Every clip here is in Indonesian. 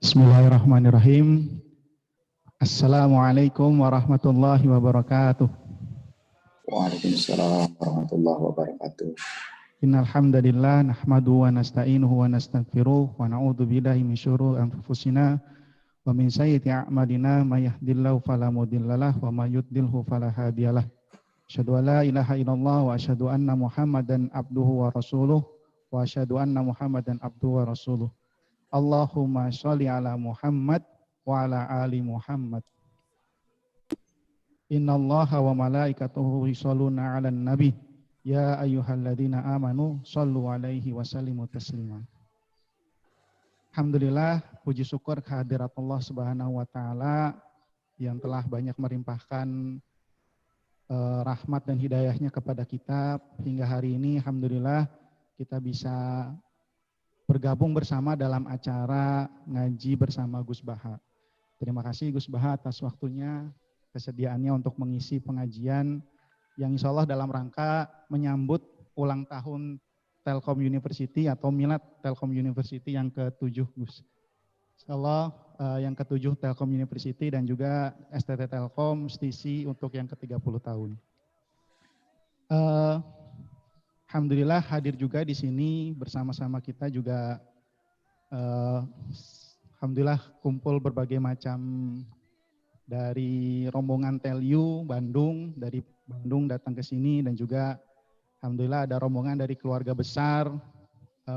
Bismillahirrahmanirrahim. Assalamualaikum warahmatullahi wabarakatuh. Waalaikumsalam warahmatullahi wabarakatuh. Innal hamdalillah nahmaduhu wa nasta'inuhu wa nastaghfiruh wa na'udzu billahi min syururi anfusina wa min sayyiati a'malina may yahdihillahu fala mudhillalah wa may yudlilhu fala hadiyalah. Asyhadu an la ilaha illallah wa asyhadu anna Muhammadan abduhu wa rasuluh wa asyhadu anna Muhammadan abduhu wa rasuluh. Allahumma sholli ala Muhammad wa ala ali Muhammad. Innallaha wa malaikatahu yusholluna 'alan nabi ya ayyuhalladzina amanu shollu 'alaihi wa sallimu taslima. Alhamdulillah, puji syukur kehadirat Allah Subhanahu wa taala yang telah banyak melimpahkan rahmat dan hidayahnya kepada kita hingga hari ini. Alhamdulillah kita bisa bergabung bersama dalam acara ngaji bersama Gus Baha. Terima kasih Gus Baha atas waktunya, kesediaannya untuk mengisi pengajian yang insya Allah dalam rangka menyambut ulang tahun Telkom University atau milad Telkom University yang ke-7 Gus. Insya Allah yang ke-7 Telkom University dan juga STT Telkom STC untuk yang ke-30 tahun. Alhamdulillah hadir juga di sini bersama-sama kita juga alhamdulillah kumpul berbagai macam dari rombongan Telyu Bandung, dari Bandung datang ke sini dan juga alhamdulillah ada rombongan dari keluarga besar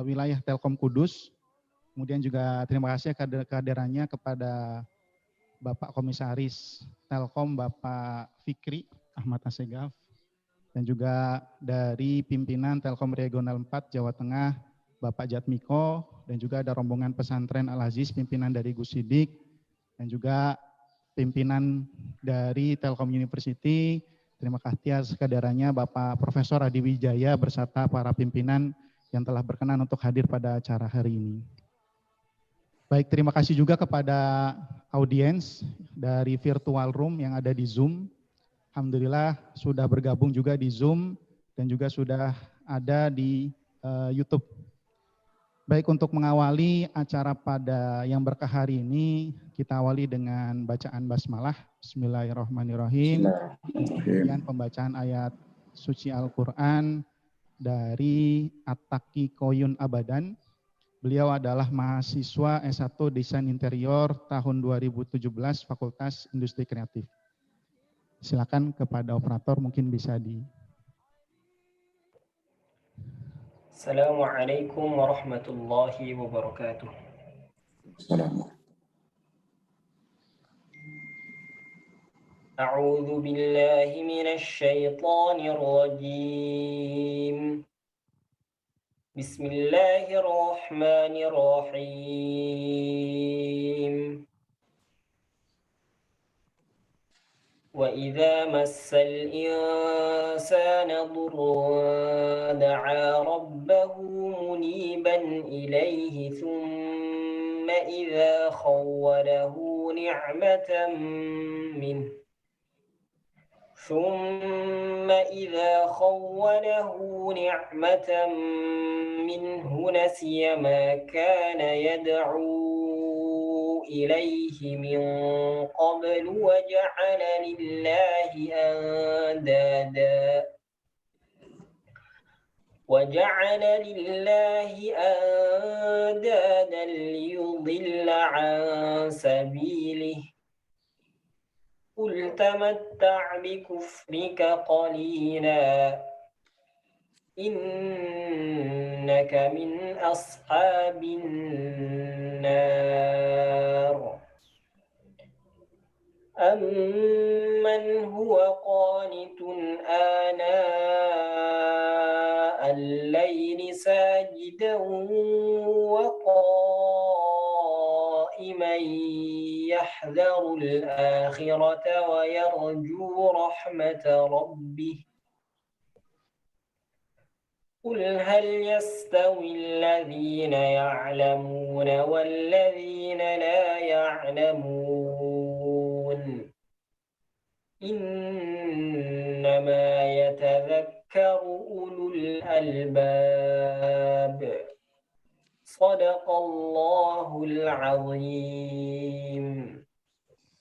wilayah Telkom Kudus. Kemudian juga terima kasih kehadirannya kepada Bapak Komisaris Telkom Bapak Fikri Ahmad Assegaf. Dan juga dari pimpinan Telkom Regional 4 Jawa Tengah, Bapak Jatmiko, dan juga ada rombongan pesantren Al-Aziz, pimpinan dari Gus Sidik, dan juga pimpinan dari Telkom University. Terima kasih atas kehadirannya Bapak Profesor Adi Wijaya beserta para pimpinan yang telah berkenan untuk hadir pada acara hari ini. Baik, terima kasih juga kepada audiens dari virtual room yang ada di Zoom. Alhamdulillah sudah bergabung juga di Zoom dan juga sudah ada di YouTube. Baik, untuk mengawali acara pada yang berkah hari ini, kita awali dengan bacaan basmalah. Bismillahirrahmanirrahim. Kemudian pembacaan ayat suci Al-Quran dari At-Taqi Koyun Abadan. Beliau adalah mahasiswa S1 Desain Interior tahun 2017 Fakultas Industri Kreatif. Silakan kepada operator mungkin bisa di. Assalamualaikum warahmatullahi wabarakatuh. Assalamualaikum. A'udzu billahi minasy syaithanir rajim. Bismillahirrahmanirrahim. وَإِذَا مَسَّ الْإِنسَانَ ضُرٌّ دَعَا رَبَّهُ مُنِيبًا إِلَيْهِ ثُمَّ إِذَا خَوَّلَهُ نِعْمَةً مِّنْهُ نَسِيَ مَا كَانَ يَدْعُو إِلَيْهِ مِنْ قَبْلُ وَجَعَلَ لِلَّهِ أَنْدَادًا لِيُضِلَّ عَنْ سَبِيلِهِ قُلْ تَمَتَّعْ بِكُفْرِكَ قَلِيلًا إِنَّكَ مِنْ أَصْحَابِ النَّارِ أَمَّنْ هُوَ قَانِتٌ آنَاءَ اللَّيْلِ سَاجِدًا وَقَائِمًا يَحْذَرُ الْآخِرَةَ وَيَرْجُو رَحْمَةَ رَبِّهِ قُلْ هَلْ يَسْتَوِي الَّذِينَ يَعْلَمُونَ وَالَّذِينَ لَا يَعْلَمُونَ إِنَّمَا يَتَذَكَّرُ أُولُو الْأَلْبَابِ Sadaqallahul azim.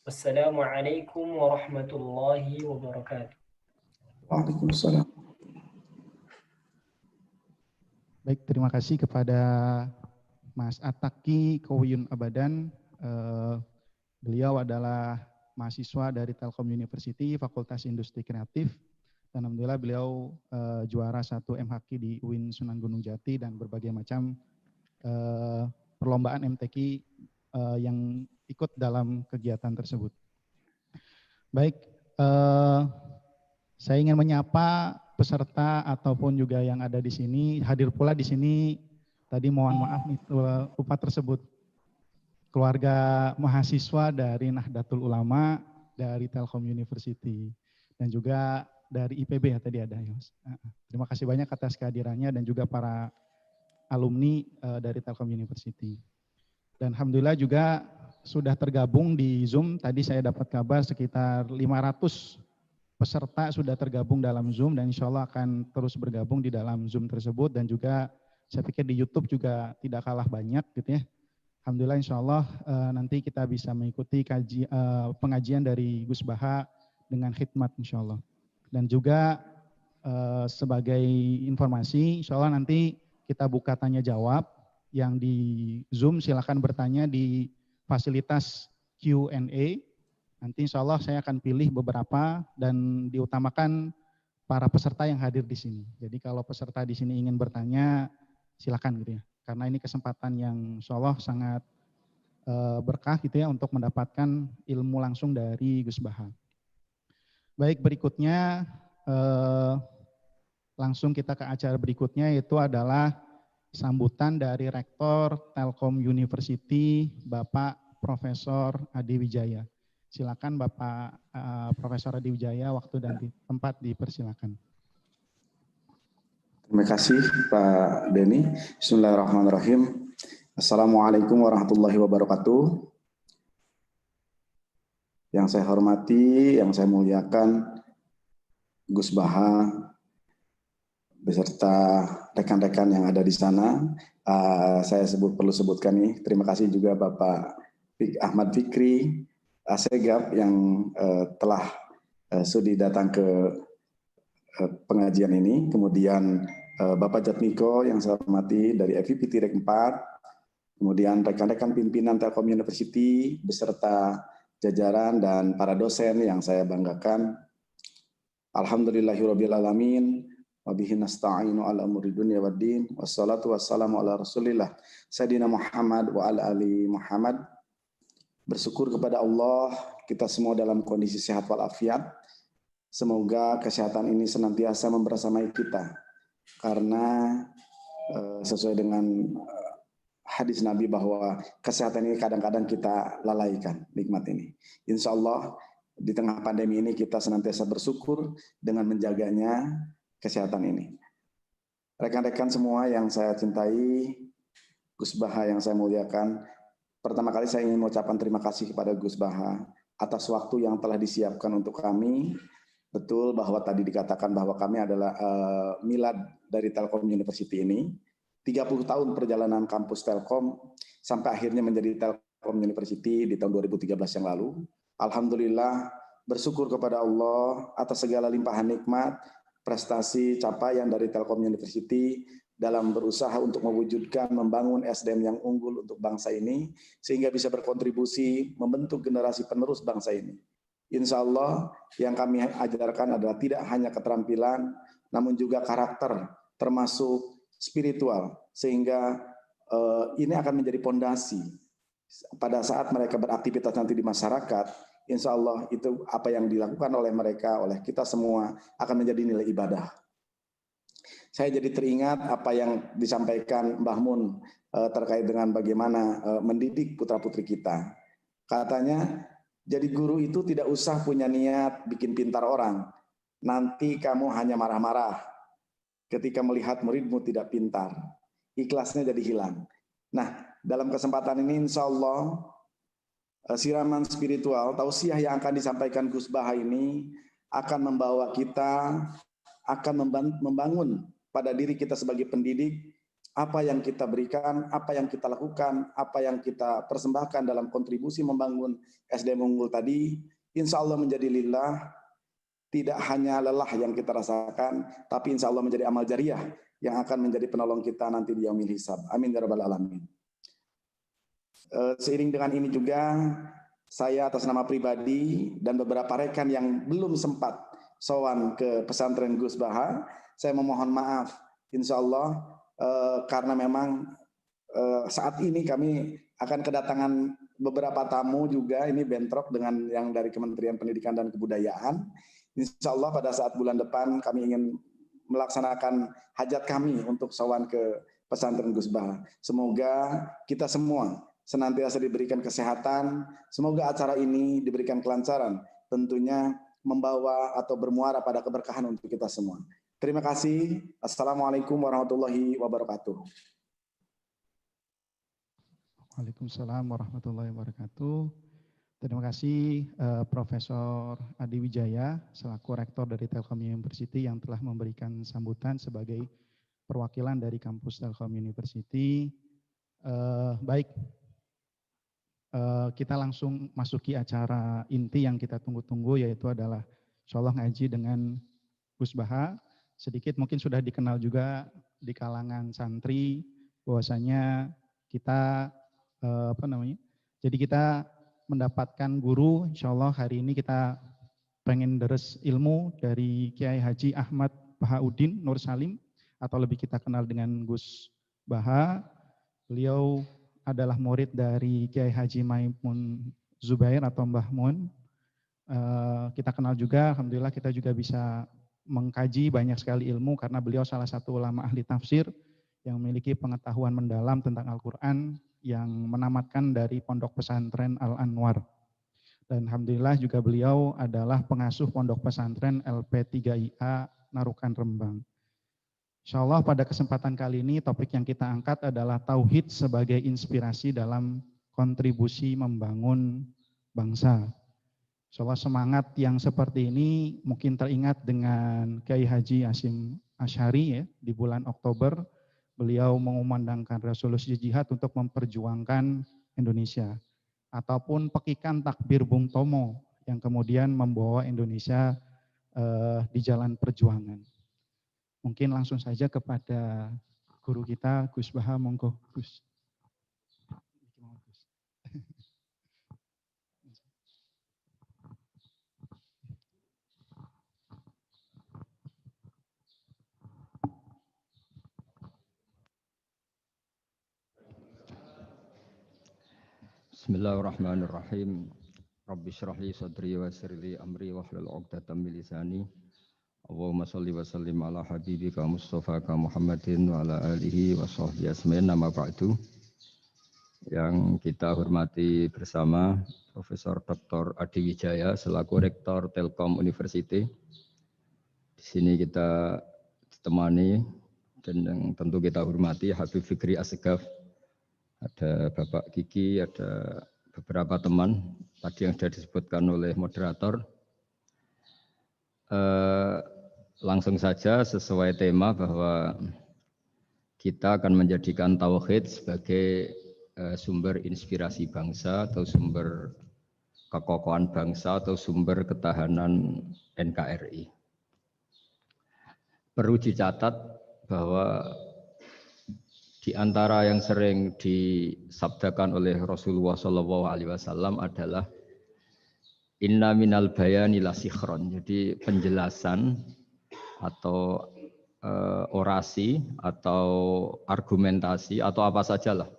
Wassalamualaikum warahmatullahi wabarakatuh. Waalaikumsalam. Baik, terima kasih kepada Mas Ataki Kowiyun Abadan. Beliau adalah mahasiswa dari Telkom University, Fakultas Industri Kreatif. Dan alhamdulillah beliau juara 1 MHQ di UIN Sunan Gunung Jati dan berbagai macam perlombaan MTQ yang ikut dalam kegiatan tersebut. Baik, saya ingin menyapa peserta ataupun juga yang ada di sini, hadir pula di sini. Tadi mohon maaf lupa tersebut. Keluarga mahasiswa dari Nahdlatul Ulama dari Telkom University dan juga dari IPB ya tadi ada ya Mas. Terima kasih banyak atas kehadirannya dan juga para alumni dari Telkom University. Dan alhamdulillah juga sudah tergabung di Zoom. Tadi saya dapat kabar sekitar 500 peserta sudah tergabung dalam Zoom dan insya Allah akan terus bergabung di dalam Zoom tersebut dan juga saya pikir di YouTube juga tidak kalah banyak gitu ya. Alhamdulillah insya Allah nanti kita bisa mengikuti pengajian dari Gus Baha dengan khidmat insya Allah. Dan juga sebagai informasi insya Allah nanti kita buka tanya jawab yang di Zoom silakan bertanya di fasilitas Q&A. Nanti insya Allah saya akan pilih beberapa dan diutamakan para peserta yang hadir di sini. Jadi kalau peserta di sini ingin bertanya, silakan gitu ya. Karena ini kesempatan yang insya Allah sangat berkah gitu ya untuk mendapatkan ilmu langsung dari Gus Baha. Baik, berikutnya langsung kita ke acara berikutnya yaitu adalah sambutan dari Rektor Telkom University, Bapak Profesor Adi Wijaya. Silakan Bapak Profesor Adi Wijaya, waktu dan tempat dipersilakan. Terima kasih Pak Denny. Bismillahirrahmanirrahim. Assalamualaikum warahmatullahi wabarakatuh. Yang saya hormati, yang saya muliakan Gus Baha beserta rekan-rekan yang ada di sana. Saya perlu sebutkan nih, terima kasih juga Bapak Ahmad Fikri Asegaf yang telah sudi datang ke pengajian ini. Kemudian Bapak Jatmiko yang saya hormati dari FIP Tirek 4. Kemudian rekan-rekan pimpinan Telkom University beserta jajaran dan para dosen yang saya banggakan. Alhamdulillahirabbil alamin. Wabihi nasta'inu ala umuri dunya waddin. Wassalatu wassalamu ala Rasulillah Sayyidina Muhammad wa ala ali Muhammad. Bersyukur kepada Allah, kita semua dalam kondisi sehat walafiat. Semoga kesehatan ini senantiasa membersamai kita. Karena sesuai dengan hadis Nabi bahwa kesehatan ini kadang-kadang kita lalaikan nikmat ini. Insya Allah di tengah pandemi ini kita senantiasa bersyukur dengan menjaganya kesehatan ini. Rekan-rekan semua yang saya cintai, Gus Baha yang saya muliakan, pertama kali saya ingin mengucapkan terima kasih kepada Gus Baha atas waktu yang telah disiapkan untuk kami. Betul bahwa tadi dikatakan bahwa kami adalah milad dari Telkom University ini. 30 tahun perjalanan kampus Telkom sampai akhirnya menjadi Telkom University di tahun 2013 yang lalu. Alhamdulillah bersyukur kepada Allah atas segala limpahan nikmat, prestasi, capaian dari Telkom University dalam berusaha untuk mewujudkan, membangun SDM yang unggul untuk bangsa ini, sehingga bisa berkontribusi membentuk generasi penerus bangsa ini. Insya Allah yang kami ajarkan adalah tidak hanya keterampilan, namun juga karakter, termasuk spiritual, sehingga ini akan menjadi pondasi pada saat mereka beraktivitas nanti di masyarakat. Insya Allah itu apa yang dilakukan oleh mereka, oleh kita semua akan menjadi nilai ibadah. Saya jadi teringat apa yang disampaikan Mbah Mun terkait dengan bagaimana mendidik putra-putri kita. Katanya, jadi guru itu tidak usah punya niat bikin pintar orang. Nanti kamu hanya marah-marah ketika melihat muridmu tidak pintar. Ikhlasnya jadi hilang. Nah, dalam kesempatan ini insya Allah siraman spiritual, tausiah yang akan disampaikan Gus Baha ini akan membawa kita, akan membangun pada diri kita sebagai pendidik, apa yang kita berikan, apa yang kita lakukan, apa yang kita persembahkan dalam kontribusi membangun SDM unggul tadi, insya Allah menjadi lillah, tidak hanya lelah yang kita rasakan, tapi insya Allah menjadi amal jariah yang akan menjadi penolong kita nanti di yaumil hisab. Amin ya rabbal alamin. Seiring dengan ini juga, saya atas nama pribadi dan beberapa rekan yang belum sempat sowan ke pesantren Gus Baha, saya memohon maaf, insya Allah, karena memang saat ini kami akan kedatangan beberapa tamu juga, ini bentrok dengan yang dari Kementerian Pendidikan dan Kebudayaan. Insya Allah pada saat bulan depan kami ingin melaksanakan hajat kami untuk sowan ke pesantren Gus Baha. Semoga kita semua senantiasa diberikan kesehatan, semoga acara ini diberikan kelancaran, tentunya membawa atau bermuara pada keberkahan untuk kita semua. Terima kasih. Assalamualaikum warahmatullahi wabarakatuh. Waalaikumsalam warahmatullahi wabarakatuh. Terima kasih Profesor Adi Wijaya selaku Rektor dari Telkom University yang telah memberikan sambutan sebagai perwakilan dari kampus Telkom University. Baik, kita langsung masuki acara inti yang kita tunggu-tunggu, yaitu adalah insya Allah ngaji dengan Gus Baha. Sedikit mungkin sudah dikenal juga di kalangan santri bahwasanya kita jadi kita mendapatkan guru, insya Allah hari ini kita pengen deres ilmu dari Kiai Haji Ahmad Bahauddin Nur Salim atau lebih kita kenal dengan Gus Baha. Beliau adalah murid dari Kiai Haji Maimun Zubair atau Mbah Mun. Kita kenal juga, alhamdulillah kita juga bisa mengkaji banyak sekali ilmu karena beliau salah satu ulama ahli tafsir yang memiliki pengetahuan mendalam tentang Al-Quran yang menamatkan dari Pondok Pesantren Al-Anwar. Dan alhamdulillah juga beliau adalah pengasuh Pondok Pesantren LP3IA Narukan Rembang. Insya Allah pada kesempatan kali ini topik yang kita angkat adalah Tauhid sebagai inspirasi dalam kontribusi membangun bangsa. Insya Allah semangat yang seperti ini mungkin teringat dengan Kiai Haji Hasyim Asy'ari ya, di bulan Oktober beliau mengumandangkan resolusi jihad untuk memperjuangkan Indonesia. Ataupun pekikan takbir Bung Tomo yang kemudian membawa Indonesia di jalan perjuangan. Mungkin langsung saja kepada guru kita Gus Baha, monggo Gus. Bismillahirrahmanirrahim. Rabbi shrah li sadri wa yassir li amri wahlul 'uqdatam min lisani. Allahumma shalli wa sallim ala habibika Mustafa Muhammadin wa ala alihi wa sahbihi asma'in, nama ba'du. Yang kita hormati bersama Profesor Dr. Adi Wijaya selaku Rektor Telkom University. Di sini kita ditemani dan yang tentu kita hormati Habib Fikri Assegaf. Ada Bapak Kiki, ada beberapa teman tadi yang sudah disebutkan oleh moderator. Langsung saja sesuai tema bahwa kita akan menjadikan tauhid sebagai sumber inspirasi bangsa atau sumber kekokohan bangsa atau sumber ketahanan NKRI. Perlu dicatat bahwa di antara yang sering disabdakan oleh Rasulullah SAW adalah inna minal bayani la sikhron. Jadi penjelasan atau orasi atau argumentasi atau apa sajalah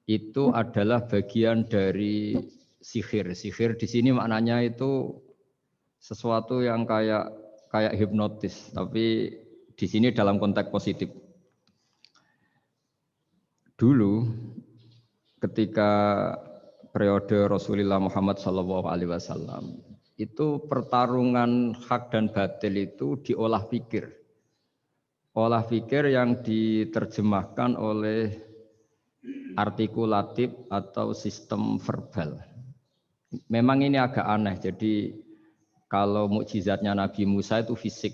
itu adalah bagian dari sihir. Sihir di sini maknanya itu sesuatu yang kayak hipnotis, tapi di sini dalam konteks positif. Dulu ketika periode Rasulullah Muhammad SAW itu pertarungan hak dan batil itu diolah pikir. Olah pikir yang diterjemahkan oleh artikulatif atau sistem verbal. Memang ini agak aneh. Jadi kalau mukjizatnya Nabi Musa itu fisik.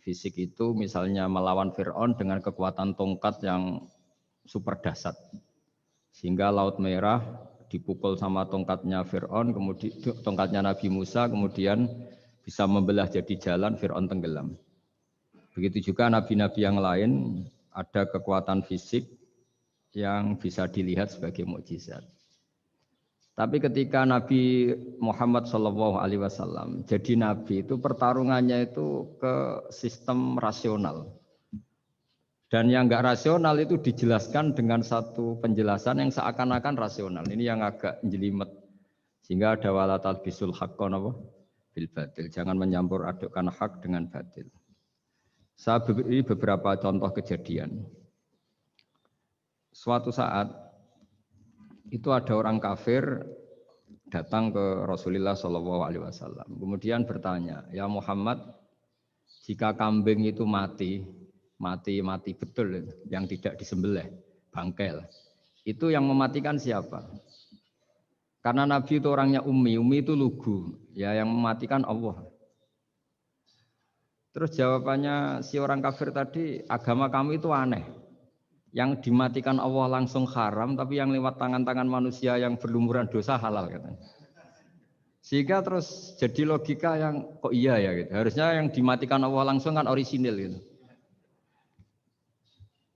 Fisik itu misalnya melawan Fir'aun dengan kekuatan tongkat yang super dahsyat. Sehingga Laut Merah dipukul sama tongkatnya Fir'aun, kemudian tongkatnya Nabi Musa, kemudian bisa membelah jadi jalan, Fir'aun tenggelam. Begitu juga nabi-nabi yang lain ada kekuatan fisik yang bisa dilihat sebagai mukjizat. Tapi ketika Nabi Muhammad SAW jadi nabi itu pertarungannya itu ke sistem rasional. Dan yang enggak rasional itu dijelaskan dengan satu penjelasan yang seakan-akan rasional. Ini yang agak jelimet. Sehingga ada wala talbisul haqqo bil batil. Jangan menyampur adukkan hak dengan batil. Saya beri beberapa contoh kejadian. Suatu saat itu ada orang kafir datang ke Rasulullah SAW. Kemudian bertanya, ya Muhammad, jika kambing itu mati betul, yang tidak disembelih, bangkel. Itu yang mematikan siapa? Karena Nabi itu orangnya ummi itu lugu, ya yang mematikan Allah. Terus jawabannya si orang kafir tadi, agama kamu itu aneh. Yang dimatikan Allah langsung haram, tapi yang lewat tangan-tangan manusia yang berlumuran dosa halal katanya. Sehingga terus jadi logika yang kok iya ya gitu. Harusnya yang dimatikan Allah langsung kan orisinil gitu.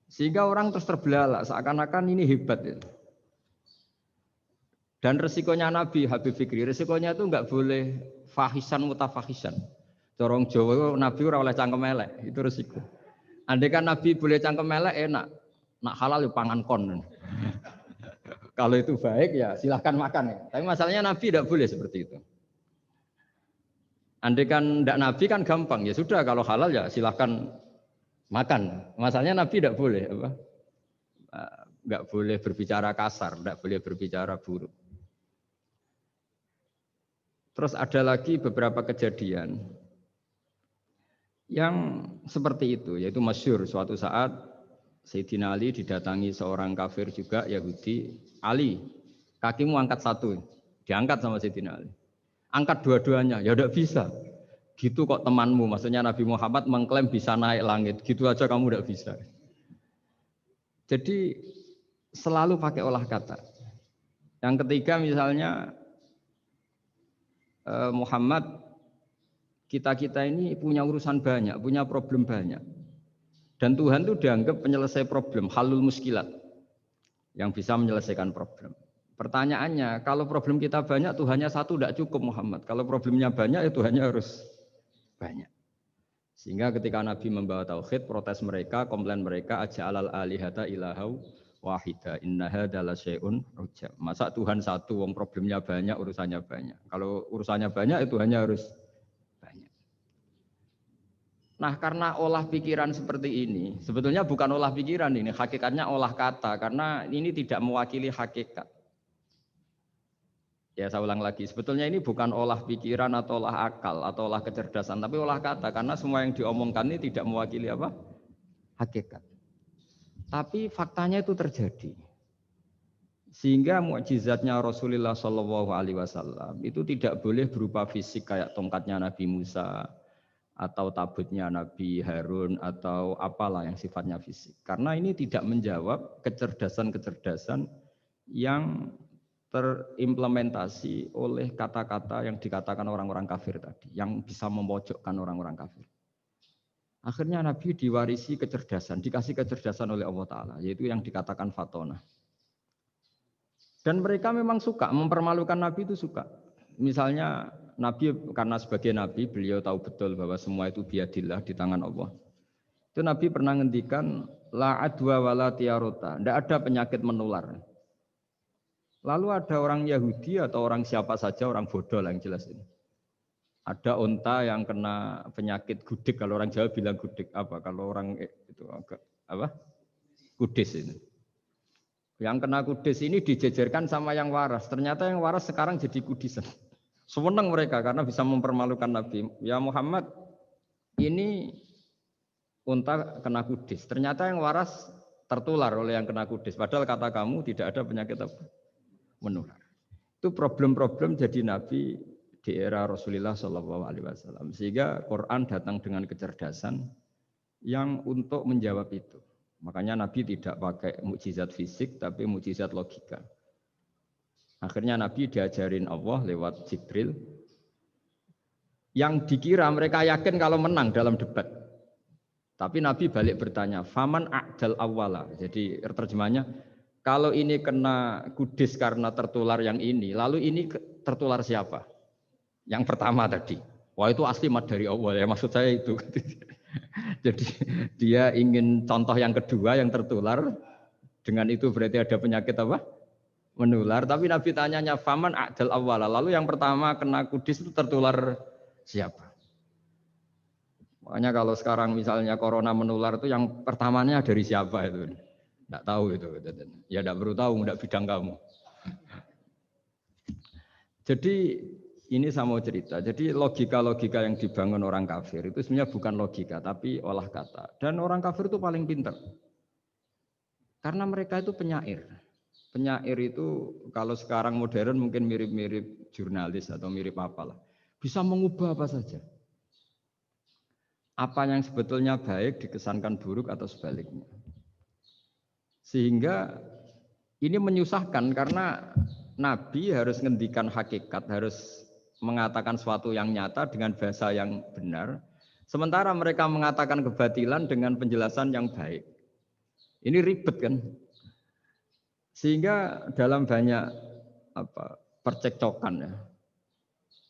Sehingga orang terus terbelalak, seakan-akan ini hebat gitu. Dan resikonya Nabi Habib Fikri, resikonya itu enggak boleh fahisan mutafahisan. Corong Jawa Nabi ora oleh cangkem elek, itu resiko. Andai kan Nabi boleh cangkem elek enak. Nak halal ya pangan kon. Kalau itu baik ya silahkan makan ya. Tapi masalahnya Nabi tidak boleh seperti itu. Andai kan tidak Nabi kan gampang ya sudah kalau halal ya silahkan makan. Masalahnya Nabi tidak boleh apa? Enggak boleh berbicara kasar, tidak boleh berbicara buruk. Terus ada lagi beberapa kejadian yang seperti itu, yaitu masyhur suatu saat Sayyidina Ali didatangi seorang kafir juga Yahudi. Ali, kakimu angkat satu, diangkat sama Sayyidina Ali. Angkat dua-duanya, ya tidak bisa. Gitu kok temanmu, maksudnya Nabi Muhammad mengklaim bisa naik langit, gitu aja kamu tidak bisa. Jadi selalu pakai olah kata. Yang ketiga misalnya Muhammad, kita ini punya urusan banyak, punya problem banyak. Dan Tuhan itu dianggap penyelesai problem, halul muskilat, yang bisa menyelesaikan problem. Pertanyaannya, kalau problem kita banyak, Tuhannya satu tidak cukup Muhammad. Kalau problemnya banyak, ya Tuhannya harus banyak. Sehingga ketika Nabi membawa tauhid, protes mereka, komplain mereka, aja'alal alihata ilahau wahida innaha dala syai'un ujab. Masa Tuhan satu, wong problemnya banyak, urusannya banyak. Kalau urusannya banyak, ya Tuhannya harus banyak. Nah, karena olah pikiran seperti ini, sebetulnya bukan olah pikiran ini, hakikatnya olah kata, karena ini tidak mewakili hakikat. Ya saya ulang lagi, sebetulnya ini bukan olah pikiran atau olah akal atau olah kecerdasan, tapi olah kata, karena semua yang diomongkan ini tidak mewakili apa? Hakikat. Tapi faktanya itu terjadi. Sehingga mukjizatnya Rasulullah SAW itu tidak boleh berupa fisik kayak tongkatnya Nabi Musa, atau tabutnya Nabi Harun atau apalah yang sifatnya fisik. Karena ini tidak menjawab kecerdasan-kecerdasan yang terimplementasi oleh kata-kata yang dikatakan orang-orang kafir tadi, yang bisa memojokkan orang-orang kafir. Akhirnya Nabi diwarisi kecerdasan, dikasih kecerdasan oleh Allah Ta'ala, yaitu yang dikatakan fatona. Dan mereka memang suka, mempermalukan Nabi itu suka. Misalnya Nabi karena sebagai Nabi beliau tahu betul bahwa semua itu biadillah di tangan Allah. Itu Nabi pernah ngendikan la adwa wala tiarota, tidak ada penyakit menular. Lalu ada orang Yahudi atau orang siapa saja, orang bodoh lah yang jelas ini. Ada unta yang kena penyakit gudik, kalau orang Jawa bilang gudik apa? Kalau orang itu agak apa? Kudis ini. Yang kena kudis ini dijejerkan sama yang waras. Ternyata yang waras sekarang jadi kudisan. Senang mereka karena bisa mempermalukan Nabi. Ya Muhammad, ini unta kena kudis. Ternyata yang waras tertular oleh yang kena kudis. Padahal kata kamu tidak ada penyakit apa? Menular. Itu problem-problem jadi Nabi di era Rasulullah SAW. Sehingga Quran datang dengan kecerdasan yang untuk menjawab itu. Makanya Nabi tidak pakai mukjizat fisik, tapi mukjizat logika. Akhirnya Nabi diajarin Allah lewat Jibril, yang dikira mereka yakin kalau menang dalam debat. Tapi Nabi balik bertanya, faman a'dal awwala. Jadi terjemahnya, kalau ini kena kudis karena tertular yang ini, lalu ini tertular siapa? Yang pertama tadi. Wah itu asli mat dari Allah ya, maksud saya itu. Jadi dia ingin contoh yang kedua yang tertular, dengan itu berarti ada penyakit apa? Menular. Tapi Nabi tanyanya faman a'dal awwala. Lalu yang pertama kena kudis itu tertular siapa? Makanya kalau sekarang misalnya corona menular itu yang pertamanya dari siapa itu? Tidak tahu itu. Ya tidak perlu tahu, tidak bidang kamu. Jadi ini saya mau cerita. Jadi logika-logika yang dibangun orang kafir itu sebenarnya bukan logika, tapi olah kata. Dan orang kafir itu paling pintar. Karena mereka itu penyair. Penyair itu kalau sekarang modern mungkin mirip-mirip jurnalis atau mirip apalah. Bisa mengubah apa saja. Apa yang sebetulnya baik dikesankan buruk atau sebaliknya. Sehingga ini menyusahkan karena Nabi harus ngendikan hakikat, harus mengatakan sesuatu yang nyata dengan bahasa yang benar. Sementara mereka mengatakan kebatilan dengan penjelasan yang baik. Ini ribet kan? Sehingga dalam banyak percekcokan ya.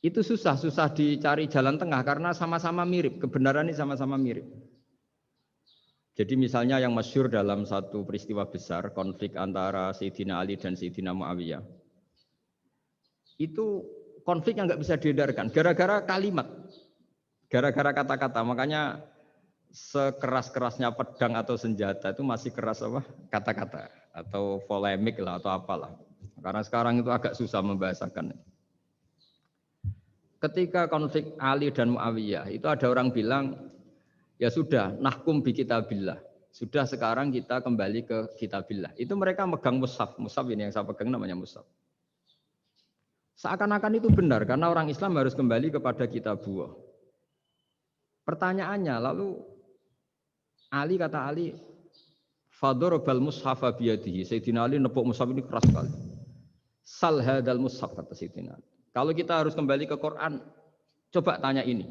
Itu susah dicari jalan tengah karena sama-sama mirip, kebenaran ini sama-sama mirip. Jadi misalnya yang masyhur dalam satu peristiwa besar, konflik antara Sayyidina Ali dan Sayyidina Muawiyah. Itu konflik yang nggak bisa diedarkan, gara-gara kalimat, gara-gara kata-kata. Makanya sekeras-kerasnya pedang atau senjata itu masih keras apa? Kata-kata atau polemik lah atau apalah. Karena sekarang itu agak susah membahasakan. Ketika konflik Ali dan Muawiyah itu ada orang bilang, ya sudah, nahkum bi kitabillah. Sudah sekarang kita kembali ke kitabillah. Itu mereka megang mushaf. Mushaf ini yang saya pegang namanya mushaf. Seakan-akan itu benar karena orang Islam harus kembali kepada kitabullah. Pertanyaannya lalu Ali kata Ali, fadorobal mushafa biyadihi. Sayyidina Ali nepuk mushaf ini keras sekali. Sal hadal mushaf kata Sayyidina Ali. Kalau kita harus kembali ke Quran, coba tanya ini.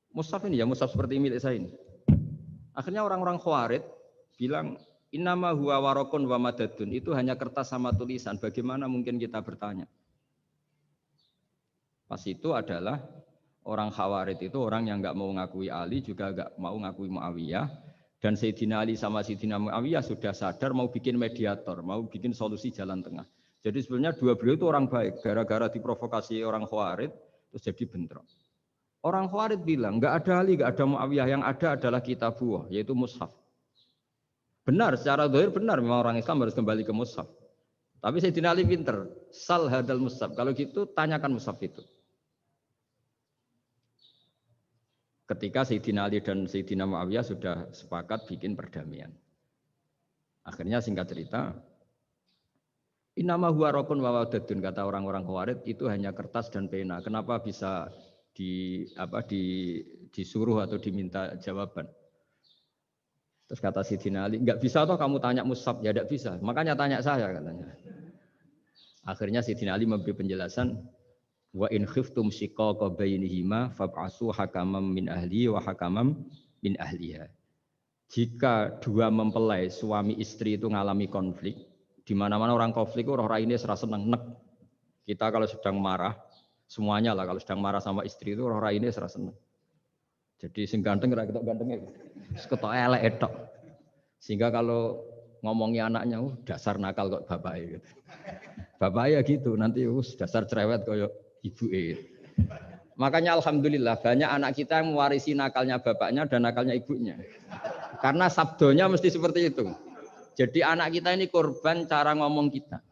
Mushaf ini ya, mushaf seperti milik saya ini. Akhirnya orang-orang Khawarij bilang, innama huwa warokun wa madadun. Itu hanya kertas sama tulisan. Bagaimana mungkin kita bertanya? Pas itu adalah orang Khawarij itu orang yang nggak mau ngakui Ali, juga nggak mau ngakui Muawiyah. Dan Sayyidina Ali sama Sayyidina Muawiyah sudah sadar mau bikin mediator, mau bikin solusi jalan tengah. Jadi sebenarnya dua beliau itu orang baik. Gara-gara diprovokasi orang Khawarij, terus jadi bentrok. Orang Khawarij bilang, nggak ada Ali, nggak ada Muawiyah, yang ada adalah kitabullah, yaitu mushaf. Benar, secara zahir benar, memang orang Islam harus kembali ke mushaf. Tapi Sayyidina Ali pinter, sal hadal mushaf. Kalau gitu, tanyakan mushaf itu. Ketika Sayyidina Ali dan Sayyidina Muawiyah sudah sepakat bikin perdamaian. Akhirnya singkat cerita, innama huwa rokun wa wadadun, kata orang-orang Khawarij, itu hanya kertas dan pena. Kenapa bisa disuruh atau diminta jawaban? Terus kata Sayyidina Ali, enggak bisa toh kamu tanya mushaf, ya enggak bisa. Makanya tanya saya katanya. Akhirnya Sayyidina Ali memberi penjelasan, wa in khiftum shiqaqa bainihima fab'asu hakamam min ahli wa hakamam min ahliha. Jika dua mempelai suami istri itu ngalami konflik, di mana-mana orang konflik itu orang ini serasa seneng nek. Kita kalau sedang marah, semuanya lah kalau sedang marah sama istri itu orang ini serasa seneng. Jadi sing ganteng kira ketok gantengnya, ketok elek etok. Sehingga kalau ngomongi anaknya, dasar nakal kok bapaknya gitu. Bapaknya gitu, nanti dasar cerewet koyo ibuke. Makanya alhamdulillah banyak anak kita yang mewarisi nakalnya bapaknya dan nakalnya ibunya. Karena sabdonya mesti seperti itu. Jadi anak kita ini korban cara ngomong kita.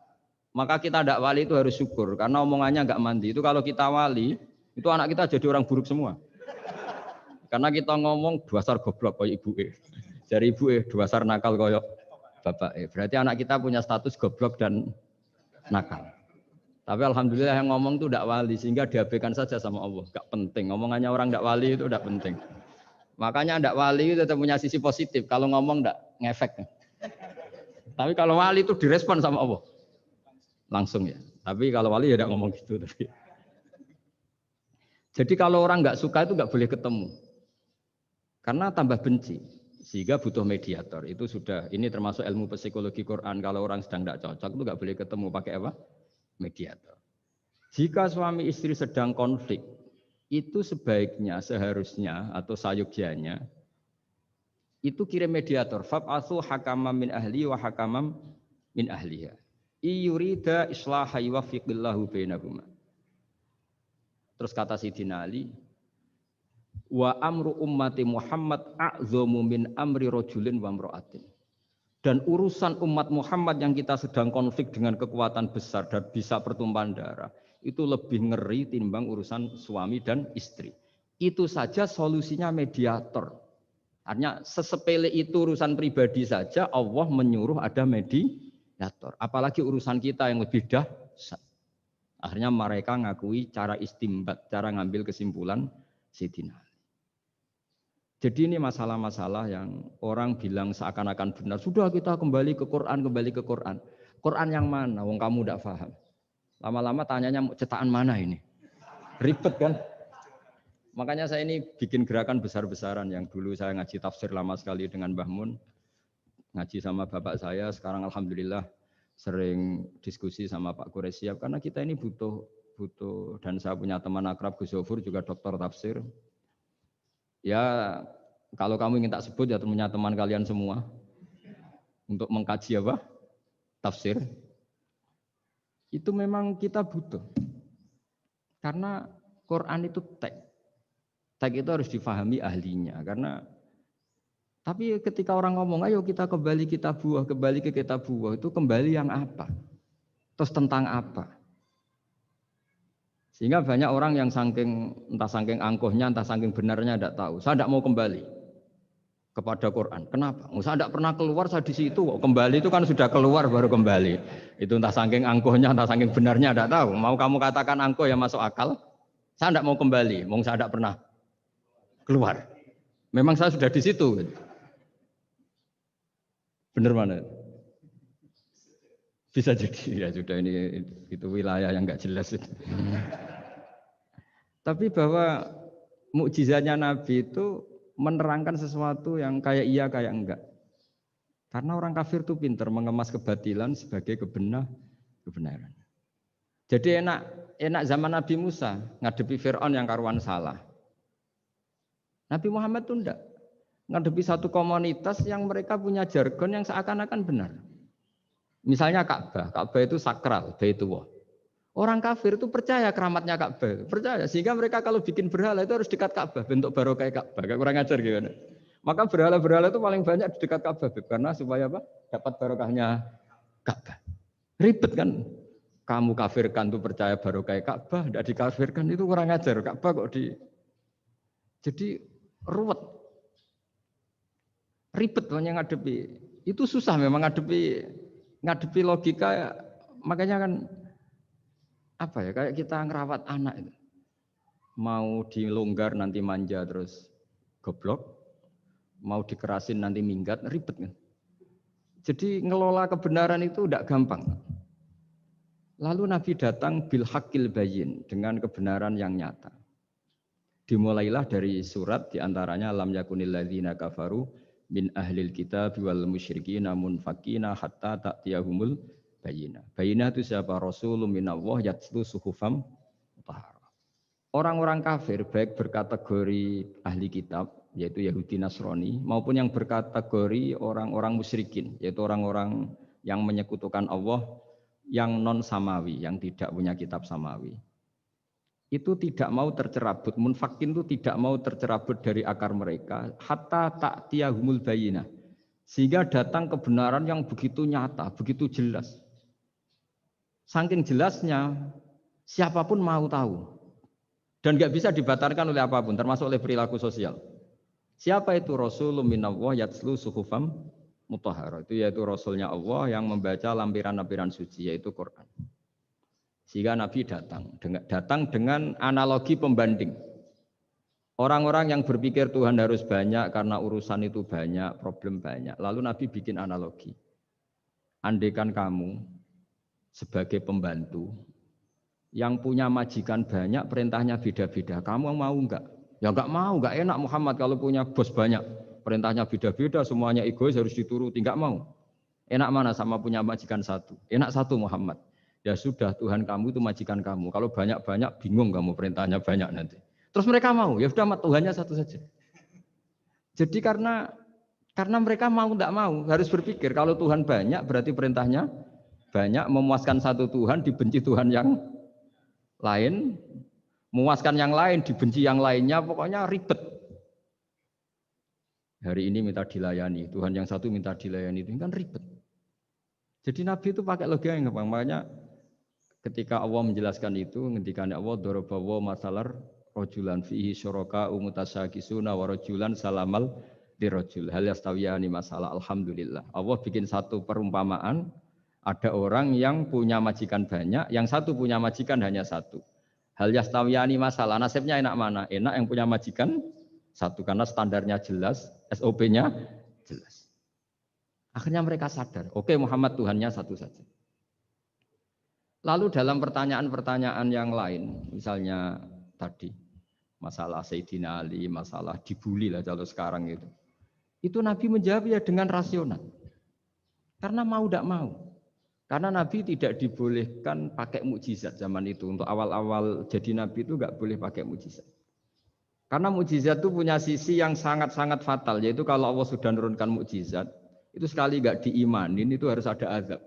Maka kita tidak wali itu harus syukur karena omongannya nggak mandi. Itu kalau kita wali, itu anak kita jadi orang buruk semua. Karena kita ngomong dasar goblok kayak ibuke. Dari ibuke dasar nakal kayak bapake. Berarti anak kita punya status goblok dan nakal. Tapi alhamdulillah yang ngomong itu tidak wali sehingga diabaikan saja sama Allah. Gak penting. Omongannya orang tidak wali itu tidak penting. Makanya ndak wali itu tetap punya sisi positif. Kalau ngomong ndak ngefek. Tapi kalau wali itu direspon sama Allah. Langsung ya. Tapi kalau wali ya ndak ngomong gitu. Jadi kalau orang nggak suka itu nggak boleh ketemu. Karena tambah benci. Sehingga butuh mediator. Itu sudah, ini termasuk ilmu psikologi Quran. Kalau orang sedang nggak cocok itu nggak boleh ketemu. Pakai apa? Mediator. Jika suami istri sedang konflik, itu sebaiknya, seharusnya atau sayugyanya itu kirim mediator. Fab'atsu hakamam min ahli wa hakamam min ahliha. Iyurida islaha yuwaffiqillahu bainahuma. Terus kata Sidina Ali, wa amru ummati Muhammad a'dhamu min amri rajulin wa imra'atin. Dan urusan umat Muhammad yang kita sedang konflik dengan kekuatan besar dan bisa pertumpahan darah, itu lebih ngeri timbang urusan suami dan istri. Itu saja solusinya mediator. Artinya sesepele itu urusan pribadi saja Allah menyuruh ada mediator. Apalagi urusan kita yang lebih dahsyat. Akhirnya mereka ngakui cara istimbat, cara ngambil kesimpulan Sayyidina Ali. Jadi ini masalah-masalah yang orang bilang seakan-akan benar. Sudah kita kembali ke Quran, kembali ke Quran. Quran yang mana? Wong kamu tidak paham. Lama-lama tanyanya cetakan mana ini? Ribet kan? Makanya saya ini bikin gerakan besar-besaran yang dulu saya ngaji tafsir lama sekali dengan Mbah Mun. Ngaji sama bapak saya, sekarang alhamdulillah sering diskusi sama Pak Quraisyab karena kita ini butuh dan saya punya teman akrab Gus Zofur juga doktor tafsir. Ya kalau kamu ingin tak sebut ya punya teman kalian semua untuk mengkaji apa? Tafsir. Itu memang kita butuh. Karena Quran itu teks. Teks itu harus difahami ahlinya. Karena tapi ketika orang ngomong, ayo kita kembali ke kitab buah, itu kembali yang apa? Terus tentang apa? Sehingga banyak orang yang entah saking angkuhnya, entah saking benarnya tidak tahu. Saya tidak mau kembali kepada Quran. Kenapa? Saya tidak pernah keluar, saya di situ. Kembali itu kan sudah keluar baru kembali. Itu entah saking angkuhnya, entah saking benarnya tidak tahu. Mau kamu katakan angkuh yang masuk akal? Saya tidak mau kembali. Saya tidak pernah keluar. Memang saya sudah di situ. Benar mana? Bisa jadi ya sudah ini itu wilayah yang nggak jelas itu. Tapi bahwa mukjizatnya Nabi itu menerangkan sesuatu yang kayak iya kayak enggak. Karena orang kafir itu pintar mengemas kebatilan sebagai kebenaran. Jadi enak zaman Nabi Musa ngadepi Fir'aun yang karuan salah. Nabi Muhammad itu enggak. Ngadepi satu komunitas yang mereka punya jargon yang seakan-akan benar. Misalnya Ka'bah itu sakral, Baitullah. Orang kafir itu percaya keramatnya Ka'bah, percaya. Sehingga mereka kalau bikin berhala itu harus dekat Ka'bah, bentuk barokah Ka'bah. Kayak kurang ajar gimana? Maka berhala-berhala itu paling banyak di dekat Ka'bah, karena supaya apa? Dapat barokahnya Ka'bah. Ribet kan? Kamu kafirkan itu percaya barokah Ka'bah, tidak dikafirkan itu kurang ajar. Ka'bah kok jadi ruwet. Ribet banyak ngadepi. Itu susah memang ngadepi logika, makanya kan apa ya, kayak kita ngerawat anak itu. Mau dilonggar nanti manja terus goblok, mau dikerasin nanti minggat, ribet kan. Jadi ngelola kebenaran itu tidak gampang. Lalu Nabi datang bil haqqil bayyin, dengan kebenaran yang nyata. Dimulailah dari surat diantaranya lam yakunil ladzina kafaru min ahlil kitab wal musyrikin munfakina hatta ta'tiyahumul bayyinah. Bayyinah itu siapa? Rasulun minallah yatlu suhufam mutahharah. Orang-orang kafir baik berkategori ahli kitab yaitu Yahudi Nasrani maupun yang berkategori orang-orang musyrikin yaitu orang-orang yang menyekutukan Allah yang non samawi, yang tidak punya kitab samawi. Itu tidak mau tercerabut, munfakin itu tidak mau tercerabut dari akar mereka hatta ta'tiyahumul bayyinah, sehingga datang kebenaran yang begitu nyata, begitu jelas. Saking jelasnya siapapun mau tahu dan nggak bisa dibatalkan oleh apapun, termasuk oleh perilaku sosial. Siapa itu? Rasulun minallah yatslu suhufam mutahharah, itu yaitu Rasulnya Allah yang membaca lampiran-lampiran suci, yaitu Quran. Sehingga Nabi datang dengan analogi pembanding. Orang-orang yang berpikir Tuhan harus banyak karena urusan itu banyak, problem banyak. Lalu Nabi bikin analogi. Andaikan kamu sebagai pembantu yang punya majikan banyak, perintahnya beda-beda. Kamu mau enggak? Ya enggak mau, enggak enak Muhammad kalau punya bos banyak. Perintahnya beda-beda, semuanya egois harus dituruti, enggak mau. Enak mana sama punya majikan satu? Enak satu Muhammad. Ya sudah, Tuhan kamu itu majikan kamu. Kalau banyak-banyak bingung kamu perintahnya banyak nanti. Terus mereka mau, ya sudah Tuhannya satu saja. Jadi karena mereka mau enggak mau, harus berpikir kalau Tuhan banyak berarti perintahnya banyak, memuaskan satu Tuhan dibenci Tuhan yang lain, memuaskan yang lain dibenci yang lainnya, pokoknya ribet. Hari ini minta dilayani, Tuhan yang satu minta dilayani, itu kan ribet. Jadi Nabi itu pakai logika yang gampang. Makanya ketika Allah menjelaskan itu, ketika Allah dorobawa masalar rojulan fihi syuraka umutasyakisuna wa rojulan salamal dirojul hal yastawiyani masalah. Alhamdulillah Allah bikin satu perumpamaan, ada orang yang punya majikan banyak, yang satu punya majikan hanya satu. Hal yastawiyani masalah, nasibnya enak mana? Enak yang punya majikan satu karena standarnya jelas, SOP-nya jelas. Akhirnya mereka sadar, oke Muhammad Tuhannya satu saja. Lalu dalam pertanyaan-pertanyaan yang lain, misalnya tadi masalah Sayyidina Ali, masalah dibully lah kalau sekarang itu Nabi menjawab ya dengan rasional. Karena mau tidak mau. Karena Nabi tidak dibolehkan pakai mukjizat zaman itu. Untuk awal-awal jadi Nabi itu nggak boleh pakai mukjizat. Karena mukjizat itu punya sisi yang sangat-sangat fatal, yaitu kalau Allah sudah menurunkan mukjizat, itu sekali nggak diimanin itu harus ada azab.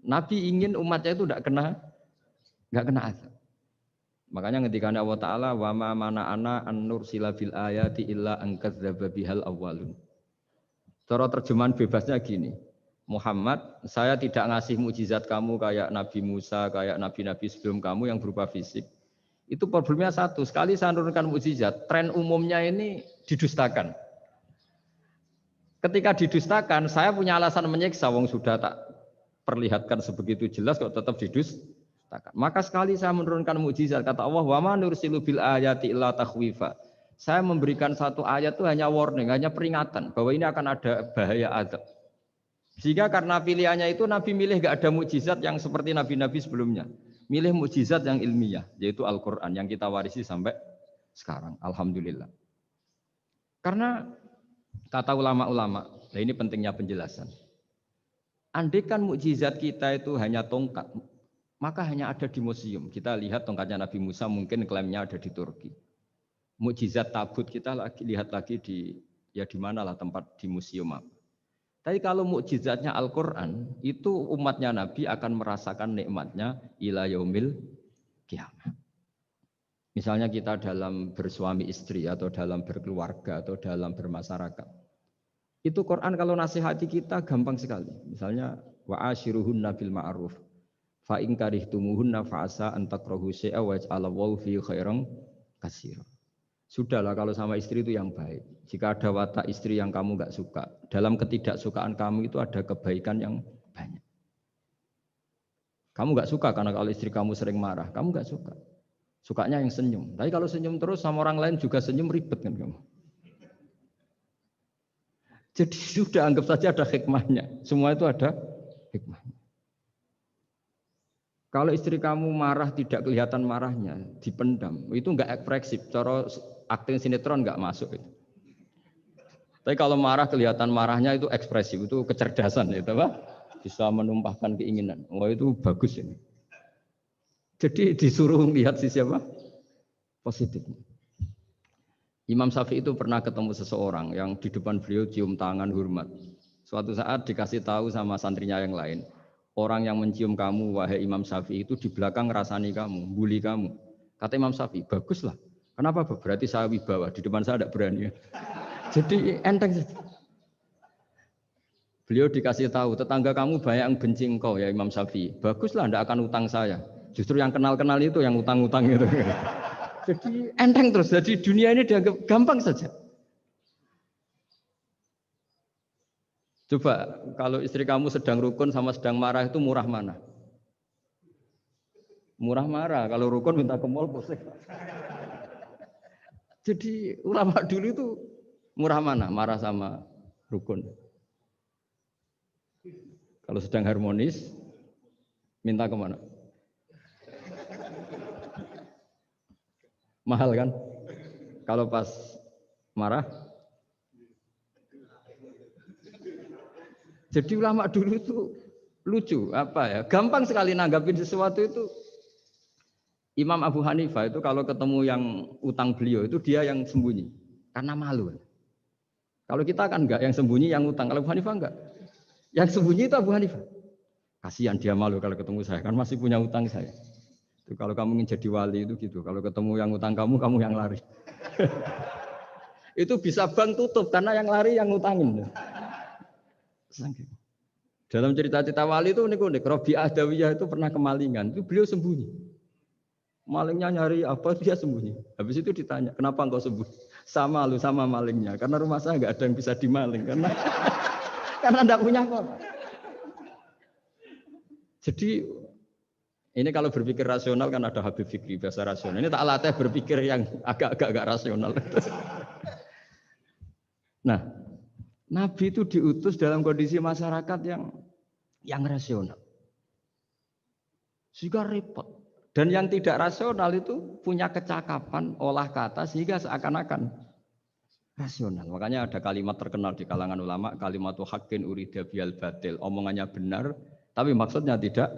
Nabi ingin umatnya itu nggak kena azab. Makanya ketika Allah Ta'ala wa ma mana'ana an nursila bil ayati illa an kadzdzaba bihal awwalun. Cara terjemahan bebasnya gini. Muhammad, saya tidak ngasih mukjizat kamu kayak Nabi Musa, kayak nabi-nabi sebelum kamu yang berupa fisik. Itu problemnya satu, sekali saya menurunkan mukjizat, tren umumnya ini didustakan. Ketika didustakan, saya punya alasan menyiksa, wong sudah tak perlihatkan sebegitu jelas kok tetap didustakan. Maka sekali saya menurunkan mukjizat, kata Allah, wa ma nursilu bil ayati illa takhwifa. Saya memberikan satu ayat itu hanya warning, hanya peringatan bahwa ini akan ada bahaya azab. Sehingga karena pilihannya itu Nabi milih gak ada mukjizat yang seperti nabi-nabi sebelumnya. Milih mukjizat yang ilmiah, yaitu Al-Quran yang kita warisi sampai sekarang. Alhamdulillah. Karena kata ulama-ulama, nah ini pentingnya penjelasan. Andaikan mukjizat kita itu hanya tongkat, maka hanya ada di museum. Kita lihat tongkatnya Nabi Musa, mungkin klaimnya ada di Turki. Mukjizat tabut kita lihat lagi di mana lah tempat di museum apa. Tapi kalau mukjizatnya Al-Quran, itu umatnya Nabi akan merasakan nikmatnya ila yaumil kiamah. Misalnya kita dalam bersuami istri atau dalam berkeluarga atau dalam bermasyarakat. Itu Quran kalau nasihati kita gampang sekali. Misalnya wa ashiruhunna bil ma'ruf fa in karihtumuhunna fa asa an takrahu syai'a wa yaj'alallahu fi khairan katsira. Sudahlah kalau sama istri itu yang baik. Jika ada watak istri yang kamu enggak suka, dalam ketidaksukaan kamu itu ada kebaikan yang banyak. Kamu enggak suka karena kalau istri kamu sering marah, kamu enggak suka. Sukanya yang senyum. Tapi kalau senyum terus sama orang lain juga senyum, ribet kan kamu. Jadi sudah anggap saja ada hikmahnya. Semua itu ada hikmahnya. Kalau istri kamu marah tidak kelihatan marahnya, dipendam, itu enggak ekspresif. Cara akting sinetron enggak masuk itu. Tapi kalau marah kelihatan marahnya itu ekspresif, itu kecerdasan itu apa? Bisa menumpahkan keinginan. Wah itu bagus ini. Jadi disuruh lihat sisi apa? Positif. Imam Syafi'i itu pernah ketemu seseorang yang di depan beliau cium tangan hormat. Suatu saat dikasih tahu sama santrinya yang lain, orang yang mencium kamu wahai Imam Syafi'i itu di belakang ngerasani kamu, bully kamu. Kata Imam Syafi'i, baguslah. Kenapa? Berarti saya wibawa, di depan saya tidak berani. Jadi enteng. Beliau dikasih tahu, tetangga kamu banyak yang benci engkau ya Imam Syafi'i. Baguslah, tidak akan utang saya. Justru yang kenal-kenal itu yang utang-utang itu. Jadi enteng terus. Jadi dunia ini dianggap gampang saja. Coba kalau istri kamu sedang rukun sama sedang marah itu murah mana? Murah marah. Kalau rukun minta ke mall pusing. Jadi ulama dulu itu murah mana? Marah sama rukun. Kalau sedang harmonis, minta kemana? Mahal kan? Kalau pas marah. Jadi ulama dulu itu lucu, apa ya? Gampang sekali nanggapin sesuatu itu. Imam Abu Hanifah itu kalau ketemu yang utang beliau itu dia yang sembunyi karena malu. Kalau kita kan enggak, yang sembunyi yang utang. Kalau Abu Hanifah enggak. Yang sembunyi itu Abu Hanifah. Kasihan dia malu kalau ketemu saya, kan masih punya utang saya. Itu kalau kamu ingin jadi wali itu gitu. Kalau ketemu yang utang kamu yang lari. Itu bisa bank tutup karena yang lari yang utangin. Dalam cerita-cerita wali itu unik-unik. Robi'ah Adawiyah itu pernah kemalingan. Itu beliau sembunyi. Malingnya nyari apa, dia sembunyi. Habis itu ditanya, kenapa engkau sembunyi? Sama lu, sama malingnya. Karena rumah saya nggak ada yang bisa dimaling. Karena enggak punya apa-apa. Jadi, ini kalau berpikir rasional kan ada Habib Fikri, bahasa rasional. Ini tak latih berpikir yang agak rasional. Nah, Nabi itu diutus dalam kondisi masyarakat yang rasional. Sehingga repot. Dan yang tidak rasional itu punya kecakapan olah kata sehingga seakan-akan rasional. Makanya ada kalimat terkenal di kalangan ulama, kalimatu haqqin urida bihal batil. Omongannya benar, tapi maksudnya tidak